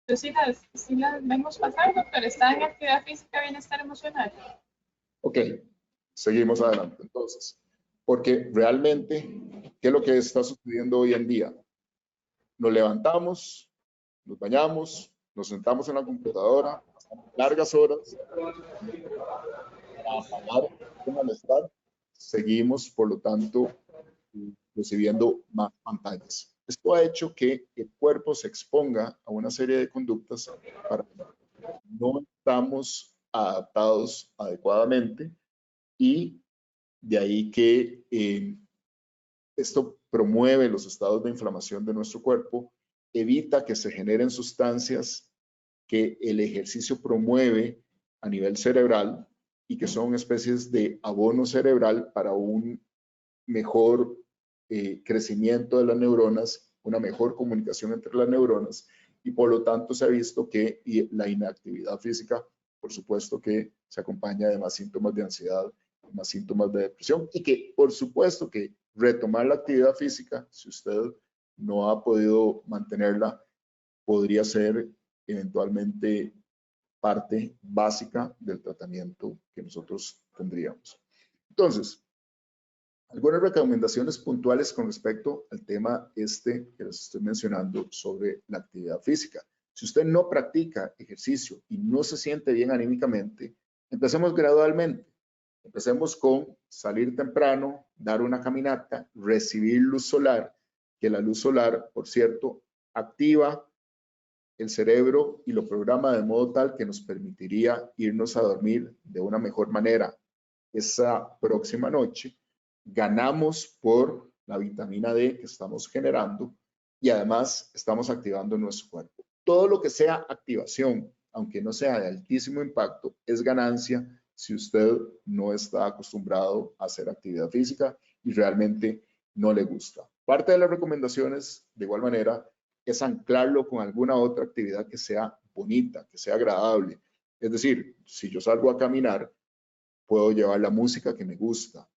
Yo sí las vemos pasando, pero está en actividad física, bienestar emocional. Ok, seguimos adelante entonces. Porque realmente, ¿qué es lo que está sucediendo hoy en día? Nos levantamos, nos bañamos, nos sentamos en la computadora, largas horas, para apagar un malestar, seguimos, por lo tanto, recibiendo más pantallas. Esto ha hecho que el cuerpo se exponga a una serie de conductas para que no estamos adaptados adecuadamente y de ahí que esto promueve los estados de inflamación de nuestro cuerpo, evita que se generen sustancias que el ejercicio promueve a nivel cerebral y que son especies de abono cerebral para un mejor crecimiento de las neuronas, una mejor comunicación entre las neuronas y por lo tanto se ha visto que la inactividad física, por supuesto que se acompaña de más síntomas de ansiedad más síntomas de depresión y que por supuesto que retomar la actividad física, si usted no ha podido mantenerla, podría ser eventualmente parte básica del tratamiento que nosotros tendríamos. Entonces, algunas recomendaciones puntuales con respecto al tema que les estoy mencionando sobre la actividad física. Si usted no practica ejercicio y no se siente bien anímicamente, empecemos gradualmente. Empecemos con salir temprano, dar una caminata, recibir luz solar, que la luz solar, por cierto, activa el cerebro y lo programa de modo tal que nos permitiría irnos a dormir de una mejor manera esa próxima noche. Ganamos por la vitamina D que estamos generando y además estamos activando nuestro cuerpo. Todo lo que sea activación, aunque no sea de altísimo impacto, es ganancia si usted no está acostumbrado a hacer actividad física y realmente no le gusta. Parte de las recomendaciones, de igual manera, es anclarlo con alguna otra actividad que sea bonita, que sea agradable. Es decir, si yo salgo a caminar, puedo llevar la música que me gusta.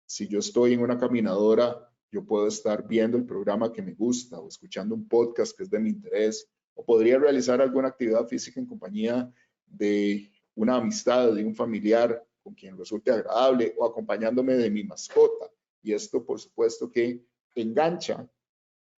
Si yo estoy en una caminadora, yo puedo estar viendo el programa que me gusta o escuchando un podcast que es de mi interés, o podría realizar alguna actividad física en compañía de una amistad, de un familiar con quien resulte agradable o acompañándome de mi mascota. Y esto, por supuesto, que engancha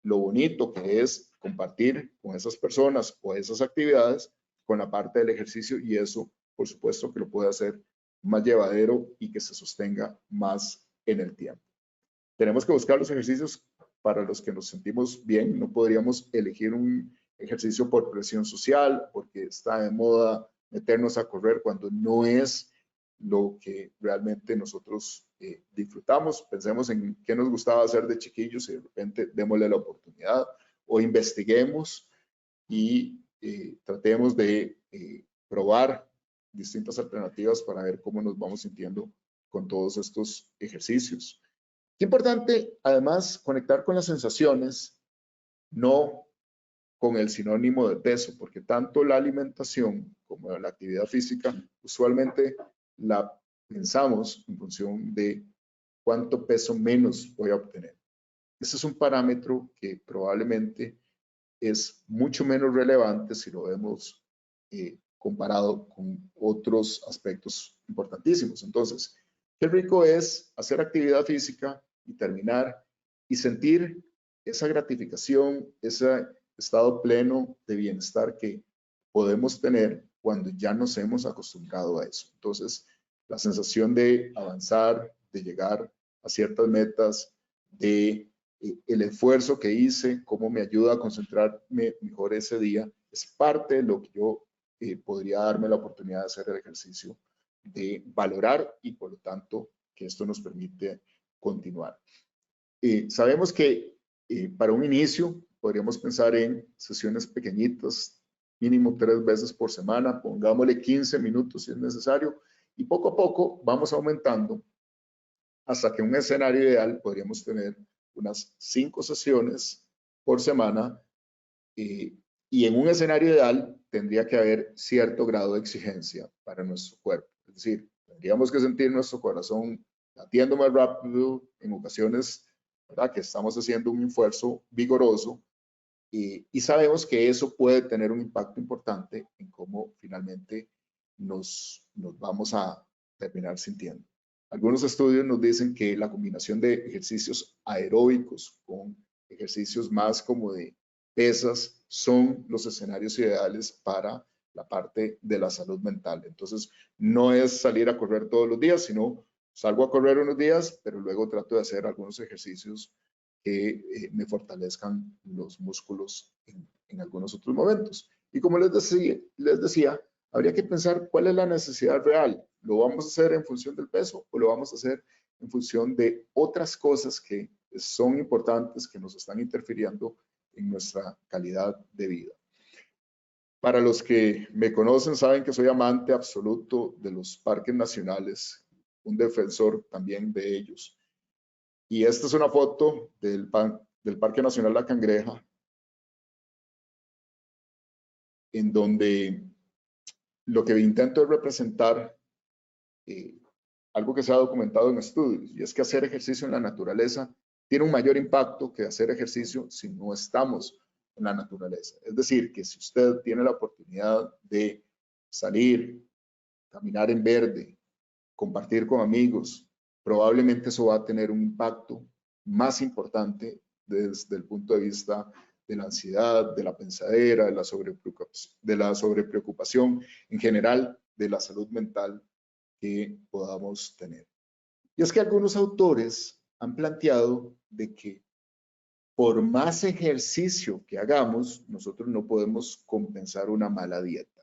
lo bonito que es compartir con esas personas o esas actividades con la parte del ejercicio y eso, por supuesto, que lo puede hacer más llevadero y que se sostenga más en el tiempo. Tenemos que buscar los ejercicios para los que nos sentimos bien. No podríamos elegir un ejercicio por presión social, porque está de moda meternos a correr cuando no es lo que realmente nosotros disfrutamos. Pensemos en qué nos gustaba hacer de chiquillos y de repente démosle la oportunidad o investiguemos y tratemos de probar distintas alternativas para ver cómo nos vamos sintiendo con todos estos ejercicios. Es importante, además, conectar con las sensaciones, no con el sinónimo de peso, porque tanto la alimentación como la actividad física usualmente la pensamos en función de cuánto peso menos voy a obtener. Ese es un parámetro que probablemente es mucho menos relevante si lo vemos comparado con otros aspectos importantísimos. Entonces, qué rico es hacer actividad física y terminar y sentir esa gratificación, ese estado pleno de bienestar que podemos tener cuando ya nos hemos acostumbrado a eso. Entonces, la sensación de avanzar, de llegar a ciertas metas, de el esfuerzo que hice, cómo me ayuda a concentrarme mejor ese día, es parte de lo que yo podría darme la oportunidad de hacer el ejercicio, de valorar y por lo tanto que esto nos permite continuar. Sabemos que para un inicio podríamos pensar en sesiones pequeñitas, mínimo 3 veces por semana, pongámosle 15 minutos si es necesario, y poco a poco vamos aumentando hasta que un escenario ideal podríamos tener unas 5 sesiones por semana y en un escenario ideal tendría que haber cierto grado de exigencia para nuestro cuerpo. Es decir, tendríamos que sentir nuestro corazón latiendo más rápido en ocasiones, ¿verdad? Que estamos haciendo un esfuerzo vigoroso y sabemos que eso puede tener un impacto importante en cómo finalmente nos vamos a terminar sintiendo. Algunos estudios nos dicen que la combinación de ejercicios aeróbicos con ejercicios más como de pesas son los escenarios ideales para la parte de la salud mental. Entonces, no es salir a correr todos los días, sino salgo a correr unos días, pero luego trato de hacer algunos ejercicios que me fortalezcan los músculos en algunos otros momentos. Y como les decía, habría que pensar cuál es la necesidad real. ¿Lo vamos a hacer en función del peso o lo vamos a hacer en función de otras cosas que son importantes, que nos están interfiriendo en nuestra calidad de vida? Para los que me conocen, saben que soy amante absoluto de los parques nacionales, un defensor también de ellos. Y esta es una foto del Parque Nacional La Cangreja, en donde lo que intento es representar algo que se ha documentado en estudios, y es que hacer ejercicio en la naturaleza tiene un mayor impacto que hacer ejercicio si no estamos en la naturaleza. Es decir, que si usted tiene la oportunidad de salir, caminar en verde, compartir con amigos, probablemente eso va a tener un impacto más importante desde el punto de vista de la ansiedad, de la pensadera, de la sobrepreocupación, en general, de la salud mental que podamos tener. Y es que algunos autores han planteado de que por más ejercicio que hagamos, nosotros no podemos compensar una mala dieta.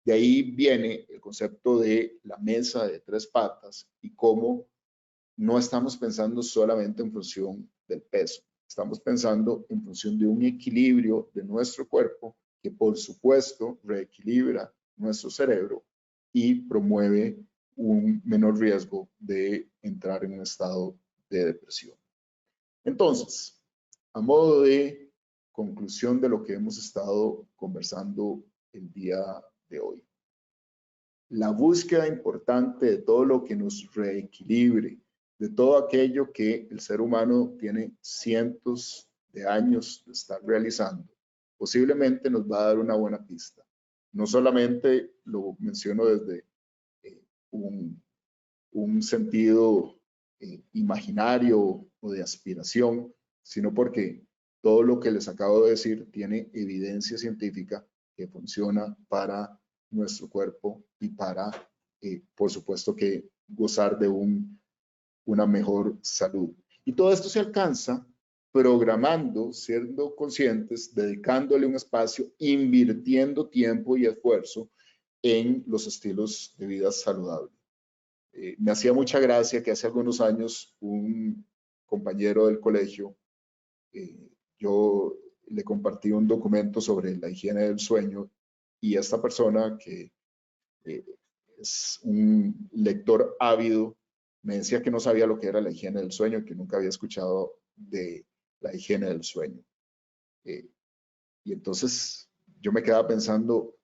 De ahí viene el concepto de la mesa de 3 patas y cómo no estamos pensando solamente en función del peso, estamos pensando en función de un equilibrio de nuestro cuerpo que por supuesto reequilibra nuestro cerebro y promueve un menor riesgo de entrar en un estado de depresión. Entonces, a modo de conclusión de lo que hemos estado conversando el día de hoy, la búsqueda importante de todo lo que nos reequilibre, de todo aquello que el ser humano tiene cientos de años de estar realizando, posiblemente nos va a dar una buena pista. No solamente lo menciono desde un sentido imaginario o de aspiración, sino porque todo lo que les acabo de decir tiene evidencia científica que funciona para nuestro cuerpo y para, por supuesto, que gozar de una mejor salud. Y todo esto se alcanza programando, siendo conscientes, dedicándole un espacio, invirtiendo tiempo y esfuerzo en los estilos de vida saludables. Me hacía mucha gracia que hace algunos años un compañero del colegio, yo le compartí un documento sobre la higiene del sueño y esta persona que es un lector ávido me decía que no sabía lo que era la higiene del sueño, que nunca había escuchado de la higiene del sueño. Y entonces yo me quedaba pensando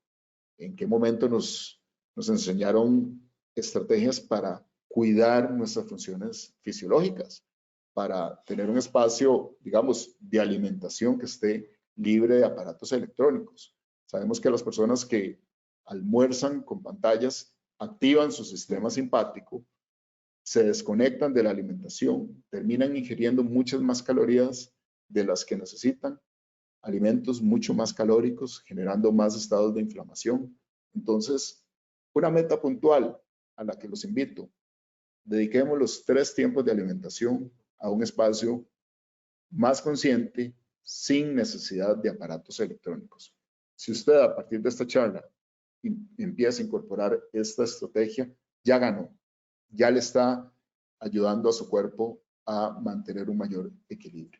en qué momento nos enseñaron estrategias para cuidar nuestras funciones fisiológicas, para tener un espacio, digamos, de alimentación que esté libre de aparatos electrónicos. Sabemos que las personas que almuerzan con pantallas activan su sistema simpático, se desconectan de la alimentación, terminan ingiriendo muchas más calorías de las que necesitan, alimentos mucho más calóricos, generando más estados de inflamación. Entonces, una meta puntual a la que los invito, dediquemos los 3 tiempos de alimentación a un espacio más consciente, sin necesidad de aparatos electrónicos. Si usted a partir de esta charla empieza a incorporar esta estrategia, ya ganó, ya le está ayudando a su cuerpo a mantener un mayor equilibrio.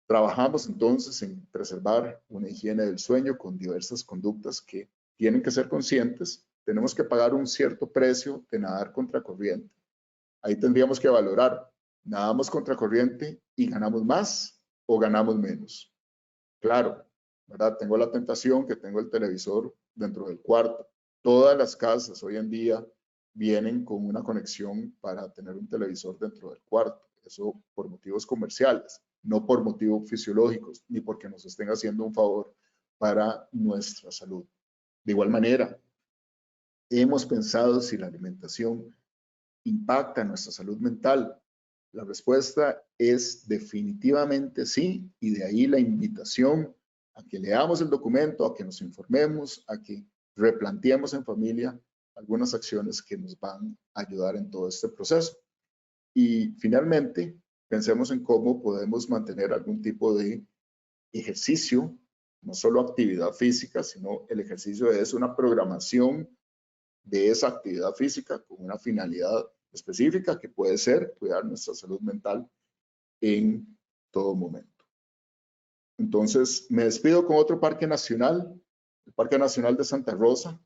Trabajamos entonces en preservar una higiene del sueño con diversas conductas que tienen que ser conscientes. Tenemos que pagar un cierto precio de nadar contracorriente. Ahí tendríamos que valorar, nadamos contracorriente y ganamos más o ganamos menos. Claro, ¿verdad? Tengo la tentación que tengo el televisor dentro del cuarto. Todas las casas hoy en día vienen con una conexión para tener un televisor dentro del cuarto. Eso por motivos comerciales, no por motivos fisiológicos, ni porque nos estén haciendo un favor para nuestra salud. De igual manera, hemos pensado si la alimentación impacta nuestra salud mental. La respuesta es definitivamente sí, y de ahí la invitación a que leamos el documento, a que nos informemos, a que replanteemos en familia algunas acciones que nos van a ayudar en todo este proceso. Y finalmente, pensemos en cómo podemos mantener algún tipo de ejercicio, no solo actividad física, sino el ejercicio es una programación de esa actividad física con una finalidad específica que puede ser cuidar nuestra salud mental en todo momento. Entonces, me despido con otro parque nacional, el Parque Nacional de Santa Rosa.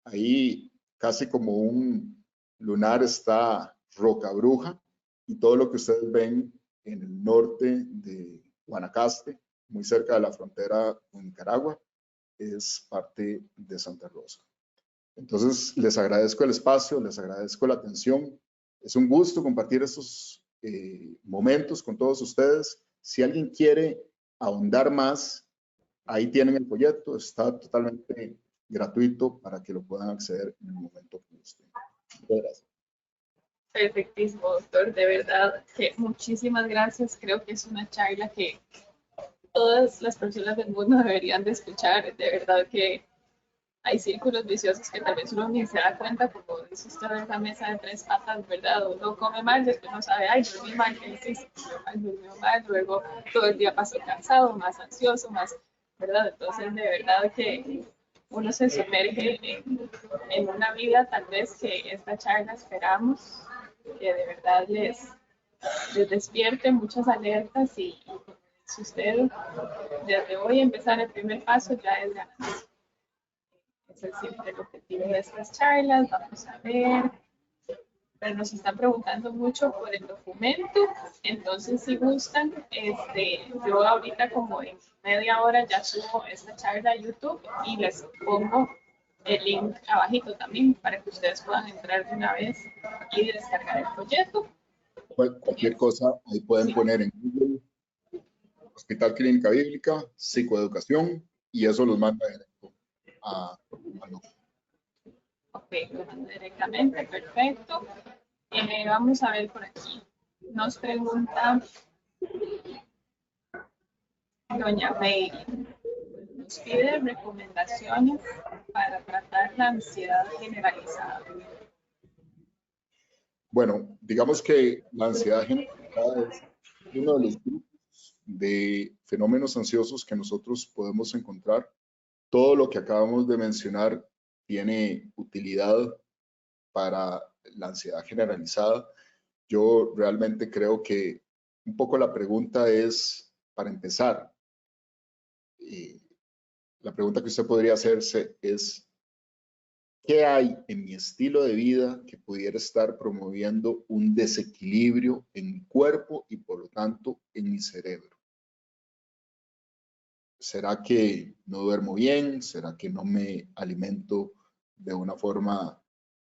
Ahí casi como un lunar está Roca Bruja y todo lo que ustedes ven en el norte de Guanacaste, muy cerca de la frontera con Nicaragua, es parte de Santa Rosa. Entonces, les agradezco el espacio, les agradezco la atención. Es un gusto compartir estos momentos con todos ustedes. Si alguien quiere ahondar más, ahí tienen el folleto, está totalmente gratuito para que lo puedan acceder en el momento que gusten. Muchas gracias. Perfectísimo, doctor. De verdad que muchísimas gracias. Creo que es una charla que todas las personas del mundo deberían de escuchar. De verdad que hay círculos viciosos que tal vez uno ni se da cuenta, como dice usted, esa mesa de 3 patas, ¿verdad? Uno come mal, después no sabe, ay, dormí mal, ¿qué hice? Durmió mal, luego todo el día pasó cansado, más ansioso, más, ¿verdad? Entonces, de verdad que uno se sumerge en una vida tal vez que esta charla esperamos, que de verdad les despierte muchas alertas y si usted desde hoy empezar el primer paso ya es ganancia. Ese es siempre el objetivo de estas charlas. Vamos a ver. Pero nos están preguntando mucho por el documento. Entonces, si gustan, yo ahorita como en media hora ya subo esta charla a YouTube y les pongo el link abajito también para que ustedes puedan entrar de una vez y descargar el folleto. Cualquier cosa, ahí pueden poner en Google Hospital Clínica Bíblica, Psicoeducación, y eso los manda directo a Ok, lo mando directamente, perfecto. Vamos a ver por aquí. Nos pregunta doña Bailey. Nos pide recomendaciones para tratar la ansiedad generalizada. Bueno, digamos que la ansiedad generalizada es uno de los grupos de fenómenos ansiosos que nosotros podemos encontrar. Todo lo que acabamos de mencionar tiene utilidad para la ansiedad generalizada. Yo realmente creo que un poco la pregunta es, para empezar, la pregunta que usted podría hacerse es, ¿qué hay en mi estilo de vida que pudiera estar promoviendo un desequilibrio en mi cuerpo y por lo tanto en mi cerebro? ¿Será que no duermo bien? ¿Será que no me alimento de una forma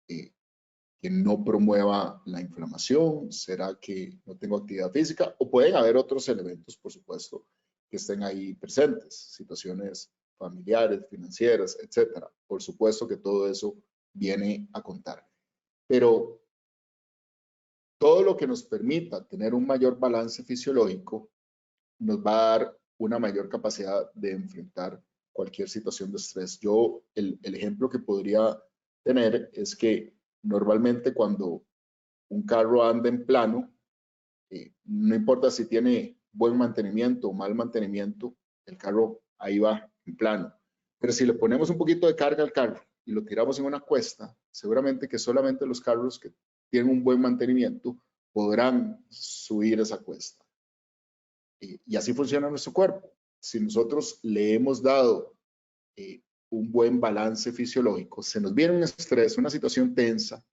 que no promueva la inflamación? ¿Será que no tengo actividad física? O pueden haber otros elementos, por supuesto, que estén ahí presentes, situaciones familiares, financieras, etcétera. Por supuesto que todo eso viene a contar. Pero todo lo que nos permita tener un mayor balance fisiológico nos va a dar una mayor capacidad de enfrentar cualquier situación de estrés. Yo, el ejemplo que podría tener es que normalmente cuando un carro anda en plano, no importa si tiene buen mantenimiento o mal mantenimiento, el carro ahí va en plano. Pero si le ponemos un poquito de carga al carro y lo tiramos en una cuesta, seguramente que solamente los carros que tienen un buen mantenimiento podrán subir esa cuesta. Y así funciona nuestro cuerpo. Si nosotros le hemos dado un buen balance fisiológico, se nos viene un estrés, una situación tensa,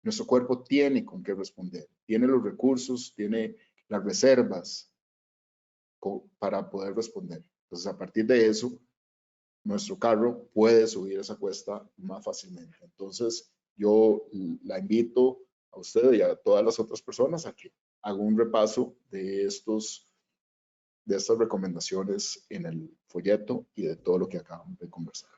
nuestro cuerpo tiene con qué responder, tiene los recursos, tiene las reservas para poder responder. Entonces, a partir de eso, nuestro carro puede subir esa cuesta más fácilmente. Entonces, yo la invito a usted y a todas las otras personas a que haga un repaso de estas recomendaciones en el folleto y de todo lo que acabamos de conversar.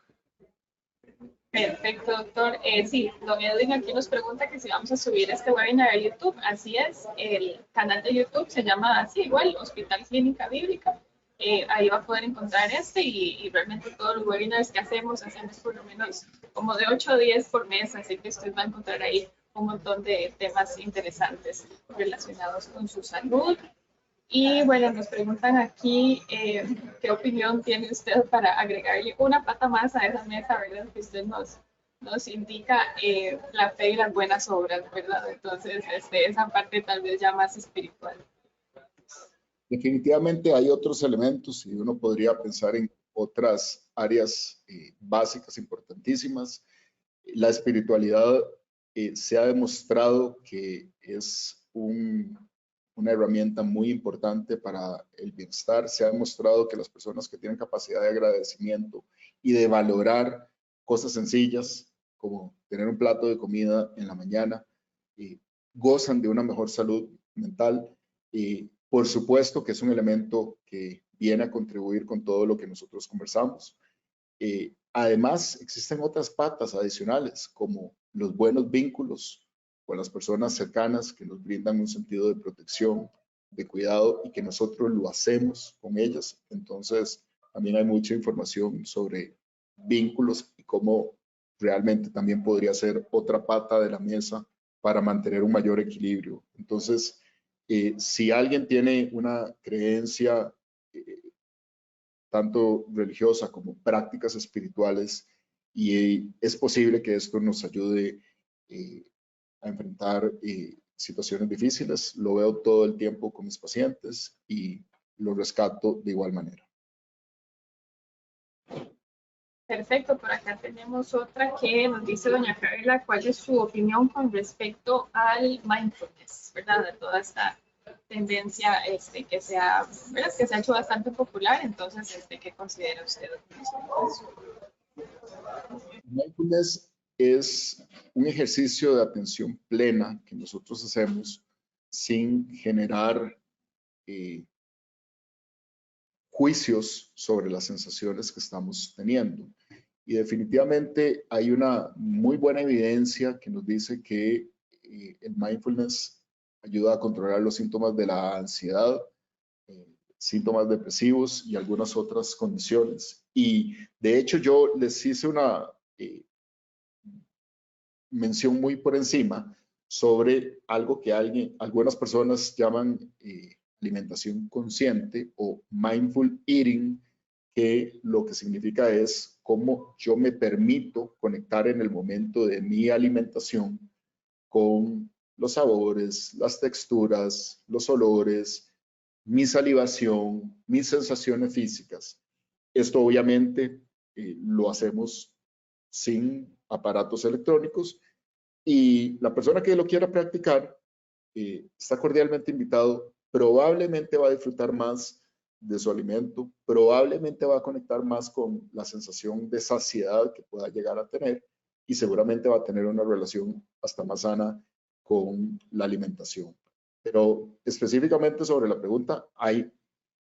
Perfecto, doctor. Sí, don Edwin aquí nos pregunta que si vamos a subir este webinar a YouTube. Así es, el canal de YouTube se llama así, igual, Hospital Clínica Bíblica. Ahí va a poder encontrar y realmente todos los webinars que hacemos por lo menos como de 8 a 10 por mes, así que usted va a encontrar ahí un montón de temas interesantes relacionados con su salud. Y bueno, nos preguntan aquí qué opinión tiene usted para agregarle una pata más a esa mesa, ¿verdad? Que usted nos indica la fe y las buenas obras, ¿verdad? Entonces, esa parte tal vez ya más espiritual. Definitivamente hay otros elementos y uno podría pensar en otras áreas básicas importantísimas. La espiritualidad se ha demostrado que es una herramienta muy importante para el bienestar. Se ha demostrado que las personas que tienen capacidad de agradecimiento y de valorar cosas sencillas, como tener un plato de comida en la mañana, gozan de una mejor salud mental y por supuesto que es un elemento que viene a contribuir con todo lo que nosotros conversamos. Además, existen otras patas adicionales, como los buenos vínculos con las personas cercanas que nos brindan un sentido de protección, de cuidado y que nosotros lo hacemos con ellas. Entonces, también hay mucha información sobre vínculos y cómo realmente también podría ser otra pata de la mesa para mantener un mayor equilibrio. Entonces, si alguien tiene una creencia tanto religiosa como prácticas espirituales, y es posible que esto nos ayude a enfrentar situaciones difíciles. Lo veo todo el tiempo con mis pacientes y lo rescato de igual manera. Perfecto, por acá tenemos otra que nos dice doña Carla, ¿cuál es su opinión con respecto al mindfulness, verdad? De toda esta tendencia que se ha, ¿verdad? Que se ha hecho bastante popular, entonces, ¿qué considera usted? Mindfulness es un ejercicio de atención plena que nosotros hacemos sin generar juicios sobre las sensaciones que estamos teniendo. Y definitivamente hay una muy buena evidencia que nos dice que el mindfulness ayuda a controlar los síntomas de la ansiedad, síntomas depresivos y algunas otras condiciones. Y de hecho yo les hice una mención muy por encima sobre algo que algunas personas llaman alimentación consciente o mindful eating, que lo que significa es cómo yo me permito conectar en el momento de mi alimentación con los sabores, las texturas, los olores, mi salivación, mis sensaciones físicas. Esto obviamente lo hacemos sin aparatos electrónicos y la persona que lo quiera practicar está cordialmente invitado. Probablemente va a disfrutar más de su alimento, probablemente va a conectar más con la sensación de saciedad que pueda llegar a tener y seguramente va a tener una relación hasta más sana con la alimentación. Pero específicamente sobre la pregunta, hay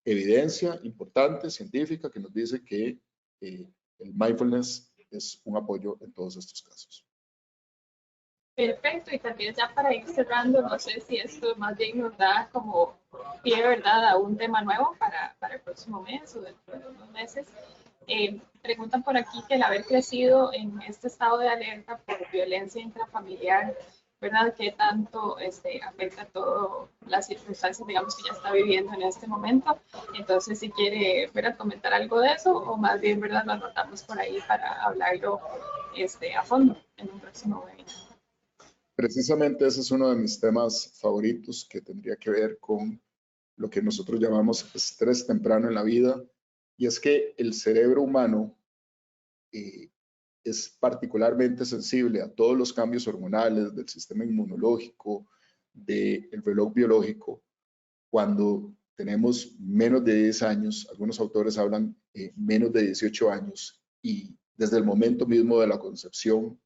evidencia importante, científica, que nos dice que el mindfulness es un apoyo en todos estos casos. Perfecto, y también ya para ir cerrando, no sé si esto más bien nos da como pie, ¿verdad?, a un tema nuevo para el próximo mes o dentro de unos meses. Preguntan por aquí que el haber crecido en este estado de alerta por violencia intrafamiliar, ¿verdad?, ¿qué tanto afecta a todas las circunstancias, digamos, que ya está viviendo en este momento? Entonces, si quiere, ¿verdad?, comentar algo de eso, o más bien, ¿verdad?, lo anotamos por ahí para hablarlo a fondo en un próximo webinar. Precisamente ese es uno de mis temas favoritos, que tendría que ver con lo que nosotros llamamos estrés temprano en la vida, y es que el cerebro humano es particularmente sensible a todos los cambios hormonales del sistema inmunológico, del reloj biológico, cuando tenemos menos de 10 años, algunos autores hablan menos de 18 años, y desde el momento mismo de la concepción.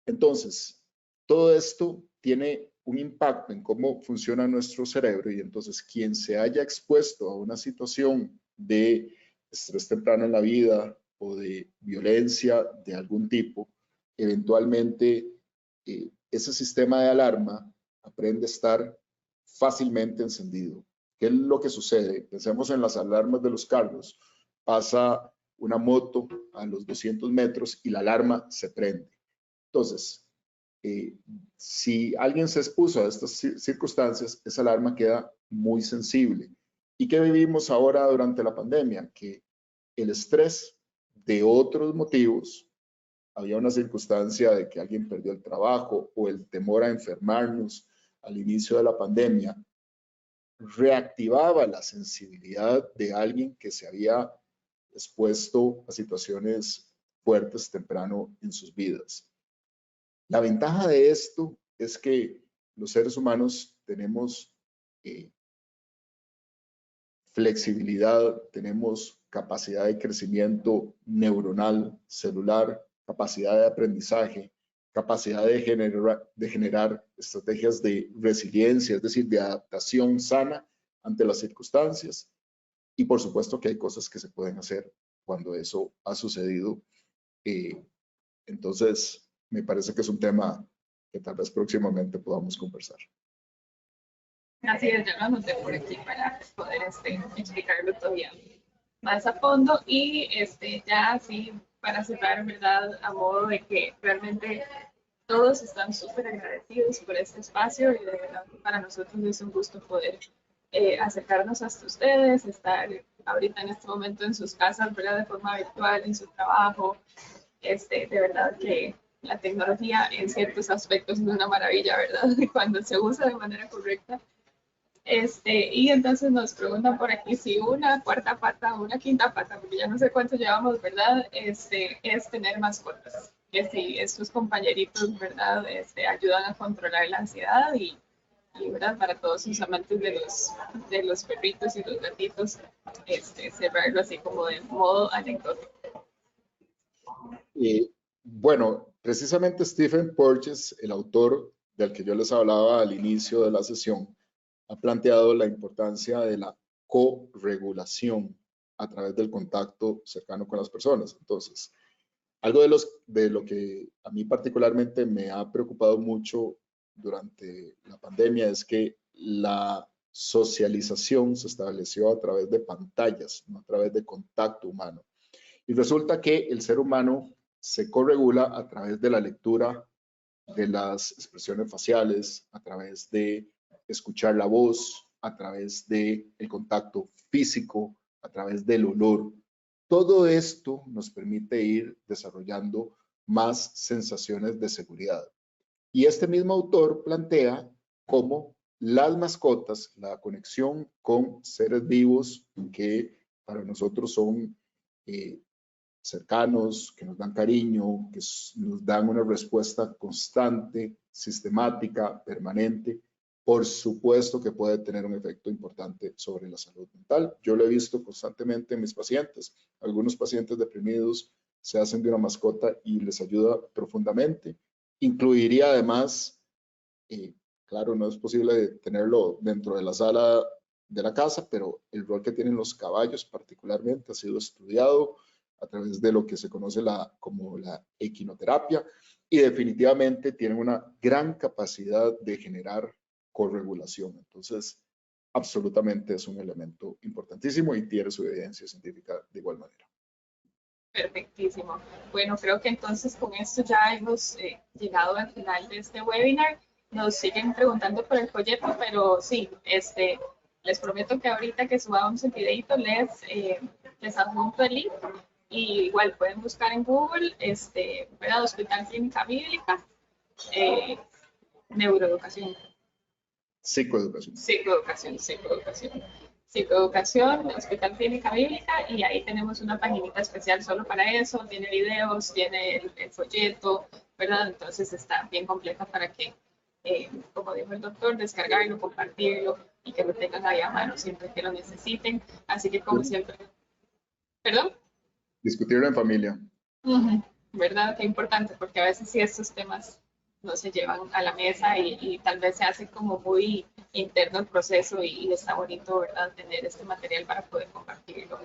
Entonces, todo esto tiene un impacto en cómo funciona nuestro cerebro, y entonces quien se haya expuesto a una situación de estrés temprano en la vida o de violencia de algún tipo, eventualmente ese sistema de alarma aprende a estar fácilmente encendido. ¿Qué es lo que sucede? Pensemos en las alarmas de los carros. Pasa una moto a los 200 metros y la alarma se prende. Entonces, si alguien se expuso a estas circunstancias, esa alarma queda muy sensible. ¿Y qué vivimos ahora durante la pandemia? Que el estrés de otros motivos, había una circunstancia de que alguien perdió el trabajo o el temor a enfermarnos al inicio de la pandemia, reactivaba la sensibilidad de alguien que se había expuesto a situaciones fuertes temprano en sus vidas. La ventaja de esto es que los seres humanos tenemos flexibilidad, tenemos capacidad de crecimiento neuronal, celular, capacidad de aprendizaje, capacidad de generar estrategias de resiliencia, es decir, de adaptación sana ante las circunstancias. Y por supuesto que hay cosas que se pueden hacer cuando eso ha sucedido. Entonces, me parece que es un tema que tal vez próximamente podamos conversar. Así es, yo lo anoté por aquí para poder explicarlo todavía más a fondo y ya así para cerrar, en verdad, a modo de que realmente todos están súper agradecidos por este espacio y de verdad para nosotros es un gusto poder acercarnos hasta ustedes, estar ahorita en este momento en sus casas, ¿verdad? De forma virtual, en su trabajo. De verdad que la tecnología en ciertos aspectos es una maravilla, ¿verdad? Cuando se usa de manera correcta. Y entonces nos preguntan por aquí si una cuarta pata o una quinta pata, porque ya no sé cuánto llevamos, ¿verdad? Es tener mascotas. Que si estos compañeritos, ¿verdad? Ayudan a controlar la ansiedad y ¿verdad? Para todos sus amantes de los perritos y los gatitos, cerrarlo así como de modo anecdótico. Bueno, precisamente Stephen Porges, el autor del que yo les hablaba al inicio de la sesión, ha planteado la importancia de la corregulación a través del contacto cercano con las personas. Entonces, algo de lo que a mí particularmente me ha preocupado mucho durante la pandemia es que la socialización se estableció a través de pantallas, no a través de contacto humano. Y resulta que el ser humano se corregula a través de la lectura de las expresiones faciales, a través de escuchar la voz, a través del contacto físico, a través del olor. Todo esto nos permite ir desarrollando más sensaciones de seguridad. Y este mismo autor plantea cómo las mascotas, la conexión con seres vivos que para nosotros son cercanos, que nos dan cariño, que nos dan una respuesta constante, sistemática, permanente, por supuesto que puede tener un efecto importante sobre la salud mental. Yo lo he visto constantemente en mis pacientes. Algunos pacientes deprimidos se hacen de una mascota y les ayuda profundamente. Incluiría además, claro, no es posible tenerlo dentro de la sala de la casa, pero el rol que tienen los caballos particularmente ha sido estudiado a través de lo que se conoce como la equinoterapia y definitivamente tienen una gran capacidad de generar corregulación. Entonces, absolutamente es un elemento importantísimo y tiene su evidencia científica de igual manera. Perfectísimo. Bueno, creo que entonces con esto ya hemos llegado al final de este webinar. Nos siguen preguntando por el folleto, pero sí, les prometo que ahorita que subamos el videito les adjunto el link. Y igual pueden buscar en Google, ¿verdad? Hospital Clínica Bíblica, neuroeducación. Psicoeducación. Psicoeducación, Hospital Clínica Bíblica, y ahí tenemos una paginita especial solo para eso, tiene videos, tiene el folleto, ¿verdad? Entonces está bien completa para que, como dijo el doctor, descargarlo, compartirlo y que lo tengan ahí a mano siempre que lo necesiten. Así que como siempre, ¿perdón? Discutirlo en familia. ¿Verdad? Qué importante, porque a veces sí estos temas no se llevan a la mesa y tal vez se hace como muy interno el proceso y está bonito, ¿verdad? Tener este material para poder compartirlo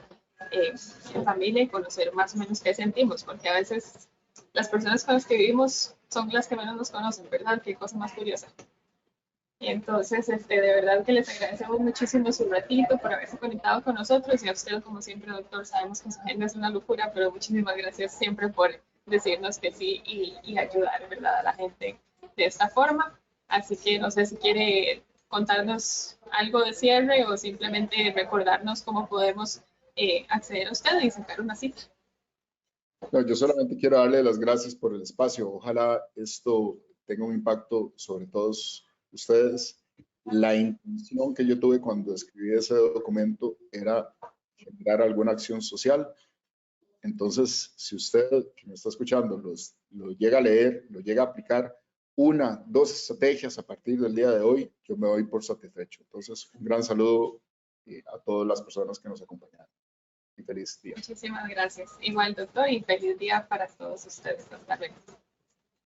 en familia y conocer más o menos qué sentimos, porque a veces las personas con las que vivimos son las que menos nos conocen, ¿verdad? Qué cosa más curiosa. Y entonces, de verdad que les agradecemos muchísimo su ratito por haberse conectado con nosotros y a usted, como siempre, doctor, sabemos que su agenda es una locura, pero muchísimas gracias siempre por decirnos que sí y ayudar, ¿verdad?, a la gente de esta forma. Así que no sé si quiere contarnos algo de cierre o simplemente recordarnos cómo podemos acceder a usted y sacar una cita. No, yo solamente quiero darle las gracias por el espacio. Ojalá esto tenga un impacto sobre todos ustedes. La intención que yo tuve cuando escribí ese documento era generar alguna acción social. Entonces, si usted que me está escuchando lo llega a leer, lo llega a aplicar, 1, 2 estrategias a partir del día de hoy, yo me doy por satisfecho. Entonces, un gran saludo a todas las personas que nos acompañaron. Y feliz día. Muchísimas gracias. Igual, doctor, y feliz día para todos ustedes. Hasta luego.